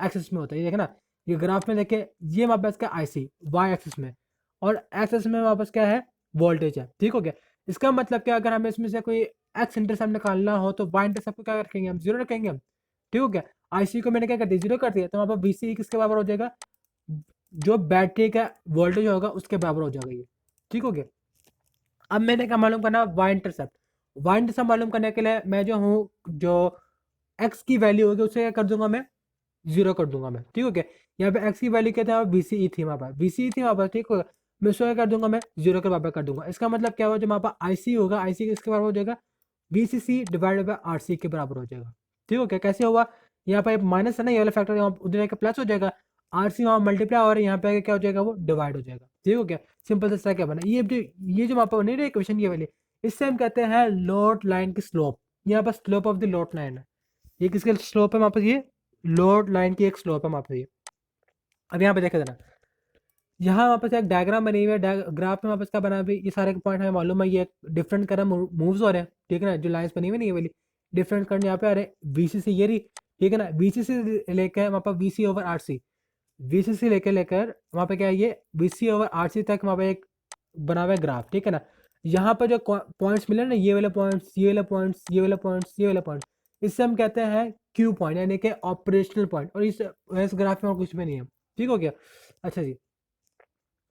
एक्सिस में होता है। ये देखे ना, ये ग्राफ में देखे, ये हमारे पास क्या आई सी वाई एक्सिस में, और एक्सिस में हमारे पास क्या है, वोल्टेज है, ठीक हो गया। इसका मतलब क्या, अगर हमें इसमें से कोई एक्स इंटरसेप्ट निकालना हो तो वाई इंटरसेप्ट को क्या रखेंगे हम, जीरो रखेंगे हम, ठीक हो गया। आई सी को मैंने क्या कर दिया, जीरो कर दिया, तो हमारे पास बी सी किसके बराबर हो जाएगा, जो बैटरी का वोल्टेज होगा उसके बराबर हो जाएगा ये, ठीक हो गया। अब मैंने क्या मालूम करना, वाई इंटरसेप्ट। वाई इंटरसेप्ट मालूम करने के लिए मैं जो हूँ, जो एक्स की वैल्यू होगी उसे क्या कर दूंगा मैं, जीरो कर दूंगा मैं, ठीक हो गया। यहाँ पे एक्स की वैल्यू क्या था, बी सी ई थी हमारे पास, बी सी ई थी हमारे पास, ठीक होगा। मैं उसको क्या कर दूंगा, मैं जीरो के बराबर कर दूंगा। इसका मतलब क्या हुआ, जो हमारे पास आई सी होगा, आई सी किसके बराबर हो जाएगा, B C C divided by R C के बराबर हो जाएगा, ठीक हो गया। कैसे हुआ, यहाँ पर माइनस है ना, ये वाला फैक्टर यहाँ उधर का प्लस हो जाएगा, आर सी वहाँ मल्टीप्लाई और यहाँ पे क्या हो जाएगा, वो डिवाइड हो जाएगा, ठीक हो गया। सिंपल सा क्या बना, ये जो वहाँ पर नहीं रही क्वेश्चन ये वाली, इससे हम कहते हैं लोड लाइन की स्लोप। यहाँ पर slope of the load line है, ये किसके स्लोप है वहाँ पर, ये लोड लाइन की एक स्लोप है वहाँ पर ये। अब यहाँ पे देखा जाना, यहाँ वापस एक डायग्राम बनी हुई है, ग्राफ में वापस क्या बना है, ये सारे पॉइंट हमें मालूम है, ये डिफरेंट करंट मूव्स हो रहे हैं, ठीक है ना, जो लाइंस बनी हुई नहीं ये वाली डिफरेंट करंट यहाँ पे आ रहे हैं, वीसी से ये रही, ठीक है ना, वीसी से लेकर वहाँ पर वीसी ओवर आरसी, वीसी लेकर लेकर वहाँ पे क्या है, ये वीसी ओवर आरसी तक वहाँ पे एक बना हुआ है ग्राफ, ठीक है ना। यहाँ पर जो पॉइंट्स मिले ना, ये वाले पॉइंट्स, ये वाले पॉइंट्स, ये वाले पॉइंट्स, ये वाले पॉइंट्स, इससे हम कहते हैं क्यू पॉइंट, यानी कि ऑपरेशनल पॉइंट, और इस ग्राफ में और कुछ भी नहीं है, ठीक हो गया। अच्छा जी,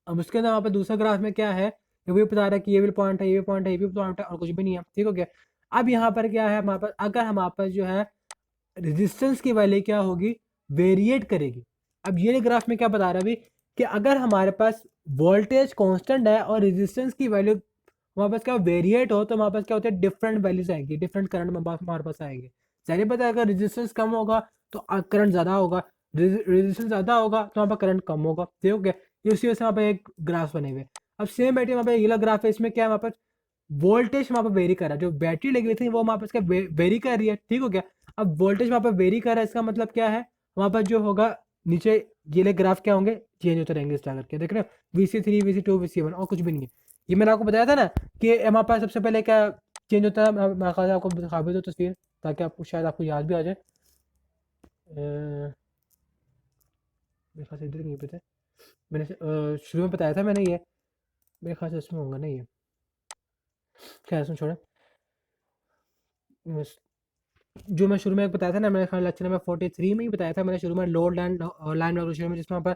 अब उसके अंदर वहाँ पे दूसरा ग्राफ में क्या है, ये भी बता रहा है कि ये भी पॉइंट है, ये भी पॉइंट है, ये भी पॉइंट है, और कुछ भी नहीं है, ठीक हो गया। अब यहाँ पर क्या है हमारे पास, अगर हमारे पास जो है रेजिस्टेंस की वैल्यू क्या होगी, वेरिएट करेगी। अब ये ग्राफ में क्या बता रहा है अभी, कि अगर हमारे पास वोल्टेज कांस्टेंट है और रेजिस्टेंस की वैल्यू हमारे पास क्या वेरिएट हो, तो हमारे पास क्या होता है, डिफरेंट वैल्यूज आएंगी, डिफरेंट करंट हमारे पास आएंगे। जाहिर पता है, अगर रेजिस्टेंस कम होगा तो करंट ज़्यादा होगा, रेजिस्टेंस ज़्यादा होगा तो वहाँ पर करंट कम होगा, ठीक हो गया। ये उसी वजह से वहाँ पे एक ग्राफ बने हुए। अब सेम बैटरी वहाँ पे ये ग्राफ है, इसमें क्या है, वहाँ पर वोल्टेज वहाँ पर वेरी कर रहा है, जो बैटरी लगी हुई थी वो वहाँ पर इसका वेरी कर रही है, ठीक हो गया। अब वोल्टेज वहाँ पर वेरी कर रहा है, इसका मतलब क्या है, वहाँ पर जो होगा नीचे ये ले ग्राफ क्या होंगे, चेंज होते रहेंगे इस तरह करके, देख रहे हो, VC3 VC2 VC1 और कुछ भी नहीं है। ये मैंने आपको बताया था ना कि हमारे पास सबसे पहले क्या चेंज होता है, मैं आपको दिखा भी दो तस्वीर, ताकि आपको शायद आपको याद भी आ जाए। मेरे ख्याल से इधर नहीं पता, मैंने शुरू में बताया था मैंने, ये मेरे ख्याल से इसमें होगा नहीं है, क्या इसमें छोड़े, जो मैं शुरू में बताया था ना, मेरे ख्याल लेक्चर नंबर 43 में ही बताया था मैंने शुरू में, लोड लाइन लाइन रेगुलेशन में, जिसमें पर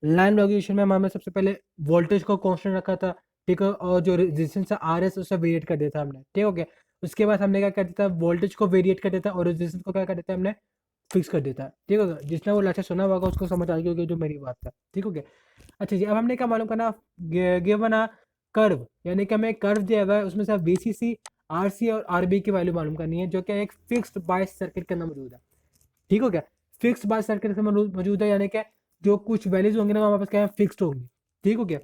लाइन रेगुलेशन में हमने सबसे पहले वोल्टेज को कांस्टेंट रखा था, ठीक है, और जो रेजिस्टेंस आर एस उससे वेरिएट कर दिया था हमने, ठीक हो गया। उसके बाद हमने क्या कर दिया था, वोल्टेज को वेरिएट कर दिया था और रेजिस्टेंस को क्या कर देता है हमने, फिक्स कर देता है, ठीक होगा। जिसने वो लेक्चर सुना होगा उसको समझ आ गई होगी जो मेरी बात था, ठीक हो गया। अच्छा जी, अब हमने क्या मालूम करना, गिवन अ कर्व, यानी कि हमें कर्व दिया हुआ है, उसमें से VCC RC और RB की वैल्यू मालूम करनी है, जो कि एक फिक्स्ड बायस सर्किट के अंदर मौजूद है, ठीक हो गया। फिक्स्ड बायस सर्किट के अंदर मौजूद है, यानी कि जो कुछ वैल्यूज होंगी ना हमारे पास क्या है, फिक्स्ड होंगी, ठीक हो गया।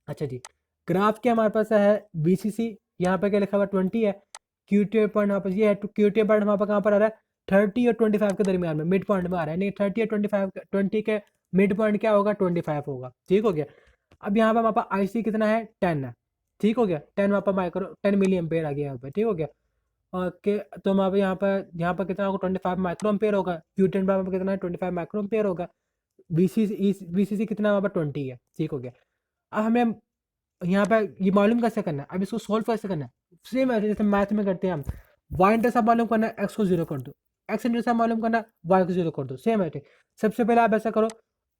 अच्छा जी, ग्राफ क्या हमारे पास है, VCC यहाँ पे क्या लिखा हुआ 20 है, QTA पॉइंट हमारे पास ये है, QTA पॉइंट हमारे पास कहाँ पर आ रहा है, 30 और 25 के दरमियान में, मिड पॉइंट में आ रहा है, नहीं 30 और 25, 20 के मिड पॉइंट क्या होगा, 25 होगा, ठीक हो गया। अब यहाँ पर हमारे पास IC कितना है, 10 है, ठीक हो गया, 10 वहाँ पर माइक्रो 10 मिली एम्पेयर आ गया यहाँ पर, ठीक हो गया। ओके, तो हमारे यहाँ पर कितना होगा, 25 माइक्रो एम्पेयर होगा, Q10 पर कितना है, 25 माइक्रो एम्पेयर होगा, VCC कितना वहाँ पर 20 है, ठीक हो गया। अब हमें यहाँ पे ये मालूम कैसे करना है, अब इसको सॉल्व कैसे करना है, सेम है जैसे मैथ में करते हैं हम, वाई इंटरसेप्ट मालूम करना है, एक्स को जीरो कर दो, एक्स इंटरसेप्ट मालूम करना है, वाई को जीरो कर दो, सेम है। ठीक, सबसे पहले आप ऐसा करो,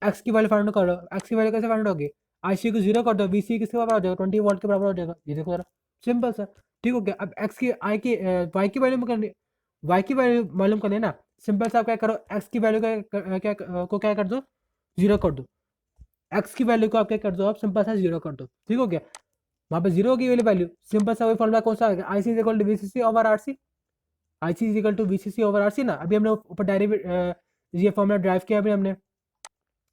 एक्स की वैल्यू फाइंड करो, एक्स की वैल्यू कैसे फाइंड होगी, आई को जीरो कर दो, बी सी किसके बराबर हो जाएगा, 20 वोल्ट के बराबर हो जाएगा, ये देखो जरा, सिंपल सा। ठीक हो गया। अब एक्स की आई की वाई की वैल्यू करनी, वाई की वैल्यू मालूम करनी है ना, सिंपल सा आप क्या करो, एक्स की वैल्यू क्या कर दो, जीरो कर दो, एक्स की वैल्यू को आप क्या कर दो, आप सिंपल सा जीरो कर दो। ठीक हो गया, वहाँ पे जीरो होगी वाली वैल्यू, सिंपल सा वही फॉर्मूला कौन सा आएगा, I C is equal to VCC over RC, I C is equal to VCC over RC ना, अभी हमने ऊपर ये फॉर्मूला ड्राइव किया अभी हमने,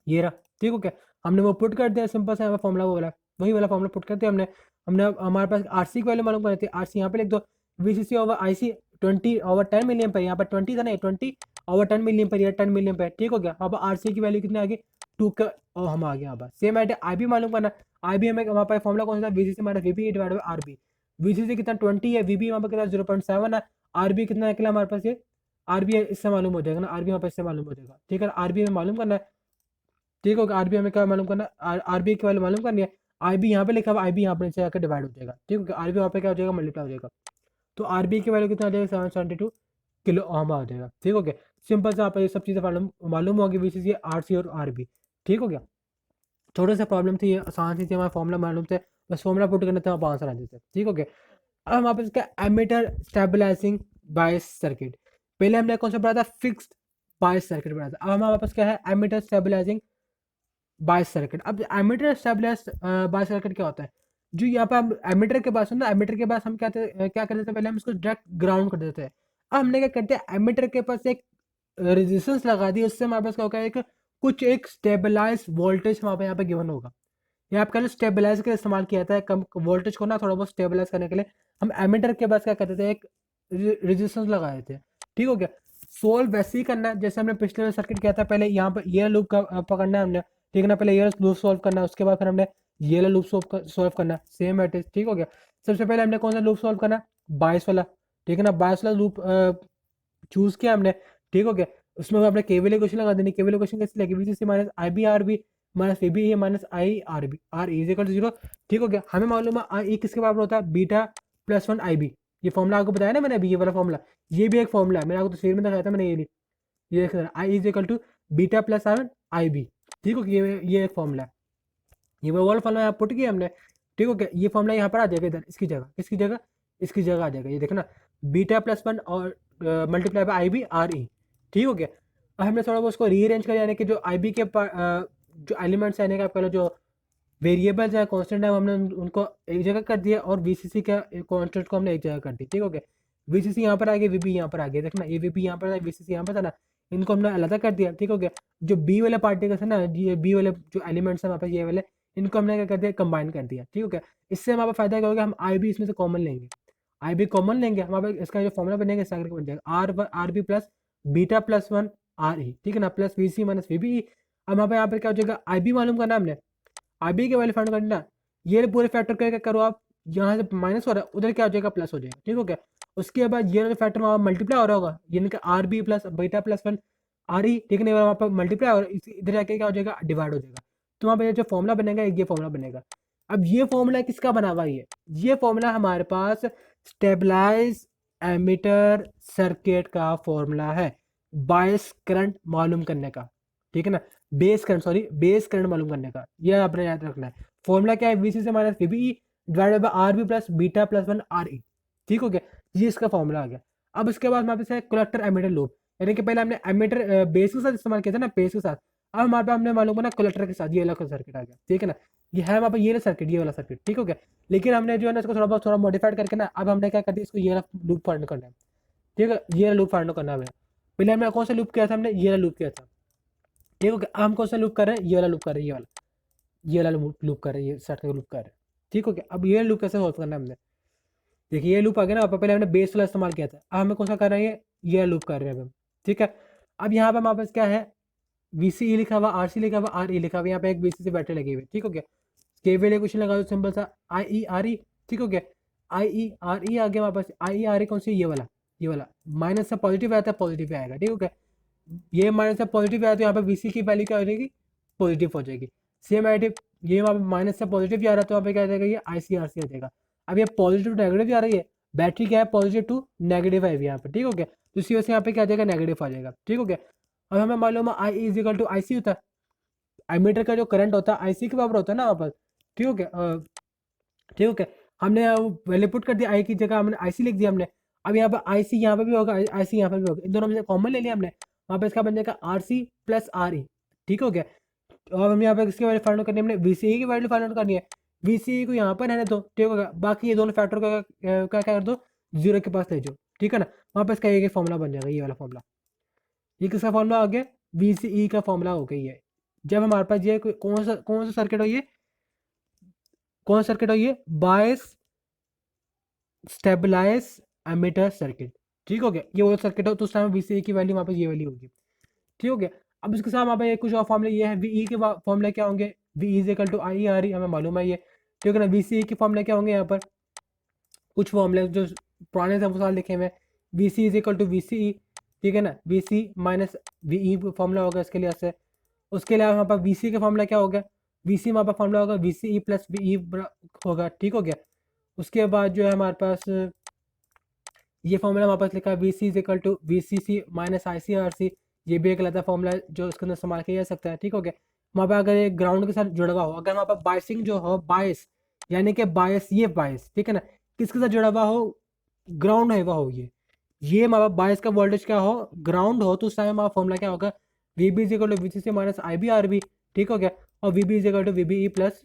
ये रहा। ठीक हो गया, हमने वो पुट कर दिया, सिंपल सा फॉर्मूला वो वाला, वही वाला फॉर्मूला पुट कर दिया हमने। हमारे पास आरसी की वैल्यू मालूम करनी थी, आरसी यहाँ पे लिख दो, वीसीसी ओवर आईसी 20/10 मिलियन पर, यहाँ पर 20 था नहीं, 20/10 मिलियन पर, 10 मिलियन पर। ठीक हो गया, अब आरसी की वैल्यू कितनी आ गई, 2 का, और हम आ गए यहाँ पर। सेम आइडिया आई बी मालूम करना, आई बी हमें हमारे पास फॉर्मूला कौन सा, VCC minus VB divide by RB, VCC कितना 20 है, वीबी वहाँ पर कितना 0.7 है, आरबी कितना निकला हमारे पास, ये आरबी इससे मालूम हो जाएगा ना, आरबी हमारे पास इससे मालूम हो जाएगा। ठीक है, आरबी में मालूम करना है। ठीक होगा, आरबी हमें क्या मालूम करना है, आरबी की वैल्यू मालूम करनी है, आईबी यहाँ पे लिखा हुआ, आईबी यहाँ पे नीचे आकर डिवाइड हो जाएगा। ठीक है, आरबी वहाँ पे क्या हो जाएगा, मल्टीप्लाई हो जाएगा, तो आरबी की वैल्यू कितना आ जाएगा, 772 किलो ओम आ जाएगा। ठीक हो गया, सिंपल से आप ये सब चीज़ें मालूम होगी, वीसीसी, आरसी और आरबी। ठीक हो गया, छोटे से प्रॉब्लम थी, ये आसान सी थी, हमारा फॉर्मूला मालूम थे, बस फॉर्मूला पुट करने थे, आप आंसर आ जाते। ठीक हो गया, अब हमारे पास क्या, एमीटर स्टेबलाइजिंग बायस सर्किट, पहले हमने कौन सा पढ़ा था, फिक्स्ड बायस सर्किट पढ़ा था, अब हमारे पास क्या है, एमीटर स्टेबलाइजिंग बायस सर्किट। अब एमीटर स्टेबलाइज बायस सर्किट क्या होता है, जो यहाँ पे हम एमीटर के पास, ना एमीटर के पास हम क्या कर देते हैं, पहले हम इसको डायरेक्ट ग्राउंड कर देते हैं। अब हमने क्या करते हैं, एमीटर के पास एक रेजिस्टेंस लगा दी, उससे हमारे पास क्या होगा, एक स्टेबलाइज वोल्टेज हमारे यहाँ पे गिवन होगा। यहाँ पे स्टेबलाइज का इस्तेमाल किया जाता है, कम वोल्टेज को ना थोड़ा बहुत स्टेबलाइज करने के लिए हम एमीटर के पास क्या करते थे, एक रेजिस्टेंस लगा देते हैं। ठीक हो गया, सोल्व वैसे ही करना है जैसे हमने पिछले सर्किट किया था, पहले यहाँ पर ये लूप का पकड़ना है हमने। ठीक है ना, पहले ये लूप सॉल्व करना है, उसके बाद फिर हमने ये लूप सॉल्व करना है, सेम एट इज। ठीक हो गया, सबसे पहले हमने कौन सा लूप सॉल्व करना है, बायस वाला। ठीक है ना, बायस वाला लूप चूज किया हमने। ठीक हो गया, उसमें हमने केवल इक्वेशन लगा देनी, केवल इक्वेशन कैसे लगी, VCC minus I B R B minus V B minus I R B, R is equal to 0। ठीक हो गया, हमें मालूम है आई किसके बराबर होता है, बीटा प्लस 1 आई बी, ये फॉर्मूला आपको बताया ना मैंने अभी, ये वाला फॉर्मूला, ये भी एक फॉर्मूला है, मैंने आपको तस्वीर में दिखाया था मैंने, ये देख I is equal to beta plus 7 I B. ठीक हो गया, ये एक फॉर्मूला है, ये वाला फॉर्मूला यहाँ पुट किया हमने। ठीक हो गया, ये फॉर्मूला यहाँ पर आ जाएगा, इधर इसकी जगह, इसकी जगह आ जाएगा, ये देखना, बीटा प्लस 1 और multiply by I B R E. ठीक हो गया, अब हमने थोड़ा बहुत उसको रीअरेंज कर, यानी कि जो आई बी के जो एलिमेंट्स यानी कि आप कह लो जो वेरिएबल्स है, कांस्टेंट है, हमने उनको एक जगह कर दिया, और वीसीसी का कांस्टेंट को हमने एक जगह कर दिया। ठीक हो गया, वीसीसी यहाँ पर आ गया, वीबी यहाँ पर आ गया, देखना ये वीबी यहाँ पर था, वीसीसी यहाँ पर था ना, इनको हमने अलग कर दिया। ठीक हो गया, जो बी वाले पार्टिकल्स है ना, ये बी वाले जो एलिमेंट्स है वहाँ पर, ये वाले, इनको हमने क्या कर दिया, कंबाइन कर दिया। ठीक हो गया, इससे हमारा फायदा क्या होगा, हम आई बी इसमें से कॉमन लेंगे, आई बी कॉमन लेंगे, हमारे इसका जो फॉर्मूला बनेगा इस आगे बन जाएगा, R B plus beta plus 1 R E. ठीक है ना, plus V C minus V B. अब यहाँ पे क्या हो जाएगा, आई बी मालूम करना हमने, आई बी के वैल्यू फाइंड करना, ये पूरे फैक्टर क्या करो आप, यहाँ से माइनस हो रहा है, उधर क्या हो जाएगा, प्लस हो जाएगा। ठीक हो गया, उसके बाद ये फैक्टर वहाँ मल्टीप्लाई हो रहा होगा, यानी कि R B plus beta plus 1 R E. ठीक है, वहाँ पर मल्टीप्लाई हो रहा है, इधर जाके क्या हो जाएगा, डिवाइड हो जाएगा, तो वहाँ पे जो फॉर्मूला बनेगा, ये फॉर्मूला बनेगा। अब ये फॉर्मूला किसका बना हुआ है, ये फॉर्मूला हमारे पास स्टेबलाइज एमीटर सर्किट का फॉर्मूला है, बायस करंट मालूम करने का। ठीक है ना, बेस करंट मालूम करने का, ये आपने याद रखना है। फॉर्मूला क्या है, वीसी से minus VB divided by R B plus beta plus 1 R E. ठीक हो गया, ये इसका फॉर्मूला आ गया। अब इसके बाद हमारे पास है कलेक्टर एमीटर लूप, यानी कि पहले हमने एमीटर बेस के साथ इस्तेमाल किया था ना, बेस के साथ, अब हमारे पास हमने मालूम करना कलेक्टर के साथ, ये अलग सर्किट आ गया। ठीक है ना, ये है हमारे पास ये सर्किट, ये वाला सर्किट। ठीक हो गया, लेकिन हमने जो है ना इसको थोड़ा मॉडिफाइड करके ना, अब हमने क्या कर दिया, इसको ये वाला लूप फाइंड करना है। ठीक है, ये लूप फाइंड करना है, पहले हमने कौन सा लूप किया था, हमने ये वाला लूप किया था। ठीक हो गया, अब हम कौन सा लूप कर रहे हैं, ये वाला लूप कर रहे हैं, ये वाला लूप कर रहे हैं, ये सेट का लूप कर रहे हैं। ठीक हो गया, अब ये लूप कैसे सॉल्व करना है हमने, देखिए ये लूप आ गया ना, पहले हमने बेस वाला इस्तेमाल किया था, अब हमें कौन सा कर रहे हैं, ये लूप कर रहे हैं हम। ठीक है, अब यहाँ पे हमारे पास क्या है, वीसी लिखा हुआ, आरसी लिखा हुआ, आर ई लिखा हुआ, यहाँ पे एक बीसी से बैटरी लगी हुई। ठीक हो गया, केवीएल इक्वेशन लगा दो सिंपल सा, आई ई आर ई। ठीक हो गया, आई ई आर ई आ गया हमारे पास, आई ई आर ई कौन सी, ये वाला माइनस से पॉजिटिव आता है, पॉजिटिव आएगा। ठीक हो गया, ये माइनस से पॉजिटिव आया तो यहाँ पे वीसी की वैल्यू क्या हो जाएगी, पॉजिटिव हो जाएगी। सेम एडिटिव, ये वहाँ पे माइनस से पॉजिटिव आ रहा है तो यहाँ पे क्या आ जाएगा, ये आई सी आर सी आ जाएगा। अब ये पॉजिटिव नेगेटिव आ रही है, बैटरी क्या है, पॉजिटिव टू नेगेटिव है यहाँ पर, ठीक हो गया। तो इसी वजह से यहाँ पे क्या आ जाएगा, नेगेटिव आ जाएगा, ठीक हो गया। अब हमें मालूम है आई इज इक्वल टू आई सी होता है, एमीटर का जो करंट होता है आई सी के बराबर होता है ना वहाँ पर, ठीक हो गया। ठीक हो गया, हमने वैल्यू पुट कर दिया, आई की जगह हमने आई सी लिख दिया हमने। अब यहाँ पर आई सी यहाँ पर भी होगा, आई सी यहाँ पर भी होगा, इन दोनों में से कॉमन ले लिया हमने, वहाँ पे इसका बन जाएगा R C plus R E, ठीक हो गया। और हम यहाँ पर किसकी वैल्यू फाइंड आउट करनी है, हमने वी सी ई की वैल्यू फाइंड आउट करनी है। वी सी ई को यहाँ पर रहने दो, ठीक हो गया। बाकी ये दोनों फैक्टर का क्या कर दो, जीरो के पास ले जाओ, ठीक है ना। वहाँ पर इसका एक फॉर्मूला बन जाएगा, ये वाला फॉर्मूला। ये किसका फॉर्मूला आ गया, वी सी ई का फॉर्मूला हो गया ये। जब हमारे पास ये कौन सा सर्किट हो, ये कौन सा सर्किट हो, ये बायस स्टेबलाइज एमीटर सर्किट, ठीक हो गया। ये वो सर्किट हो तो उस टाइम वी सी ई की वैल्यू वहाँ पर ये वाली होगी, ठीक हो गया। अब इसके साथ वहाँ पे कुछ और फॉर्मूले ये है, वी ई के फॉर्मूले क्या होंगे, V is equal to I R E, हमें मालूम है ये, ठीक है ना। वी सी ई के फॉर्मूले क्या होंगे, यहाँ पर कुछ फॉर्मूले जो पुराने से साल लिखे हुए हैं, V C is equal to V C E, ठीक है ना। V C minus V E formula होगा इसके लिए ऐसे। उसके अलावा हमारे पास वी सी का फॉर्मूला क्या होगा, वी सी हमारे पास फॉर्मूला होगा V C E plus V E होगा, ठीक हो गया। उसके बाद जो है हमारे पास ये फॉर्मूला हमारे पास लिखा है V C is equal to V C C minus I C R C, ये भी एक अलग फॉर्मूला है जो इसके अंदर इस्तेमाल किया जा सकता है, ठीक हो गया। वहाँ पे अगर ये ग्राउंड के साथ जुड़ा हुआ हो, अगर वहाँ पर बायसिंग जो हो, बायस यानी कि बायस, ये बायस, ठीक है ना, किसके साथ जुड़ा हुआ हो, ग्राउंड है वह हो, ये हमारा बायस का वोल्टेज क्या हो, ग्राउंड हो, तो उस टाइम हमारा फॉर्मूला क्या होगा, V B is equal to V C C minus I B R B, ठीक हो गया। और V B is equal to V B E plus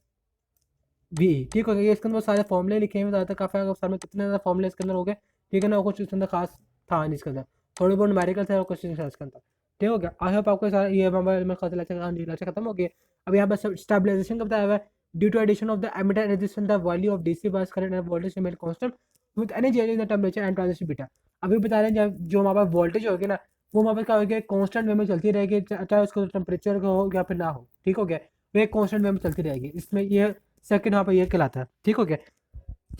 V E, ठीक हो गया। ये इसके अंदर सारे फॉर्मूले लिखे हैं, ज़्यादातर काफ़ी सारे में कितने ज़्यादा फॉर्मूले इसके अंदर हो गए, ठीक है ना। कुछ इसके अंदर खास था नहीं इसके अंदर, थोड़े बहुत न्यूमेरिकल थे और कुछ था इसके अंदर, ठीक हो गया। आई होप आपको सारा ये मोबाइल में लेक्चर खत्म हो गया। अब यहाँ पर स्टेबलाइजेशन का बताया हुआ है, due to addition of the emitter resistance the value of DC bias current and voltage remain constant with any change in the temperature and transistor beta. अभी बता रहे हैं जो हमारे पास वोल्टेज होगी ना, वो हमारे पास क्या होगी, कांस्टेंट वे में चलती रहेगी, चाहे उसको टेंपरेचर का हो या फिर ना हो, ठीक हो गया। वो एक कांस्टेंट वे में चलती रहेगी, इसमें ये सेकंड वहाँ पर ये कहलाता है, ठीक हो गया।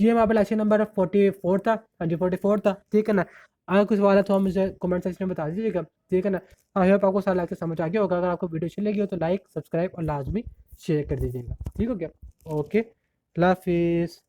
ये हमारे पास लेक्चर नंबर 44 था, हाँ जी 44 था, ठीक है ना। अगर कुछ सवाल है तो हम मुझे कमेंट सेक्शन में बता दीजिएगा, ठीक है ना। आई होप आपको सारा लेक्चर समझ आ गया होगा। अगर आपको वीडियो अच्छी लगी हो तो लाइक सब्सक्राइब और लाजमी शेयर कर दीजिएगा, ठीक हो गया। ओके, अल्लाह हाफिज़।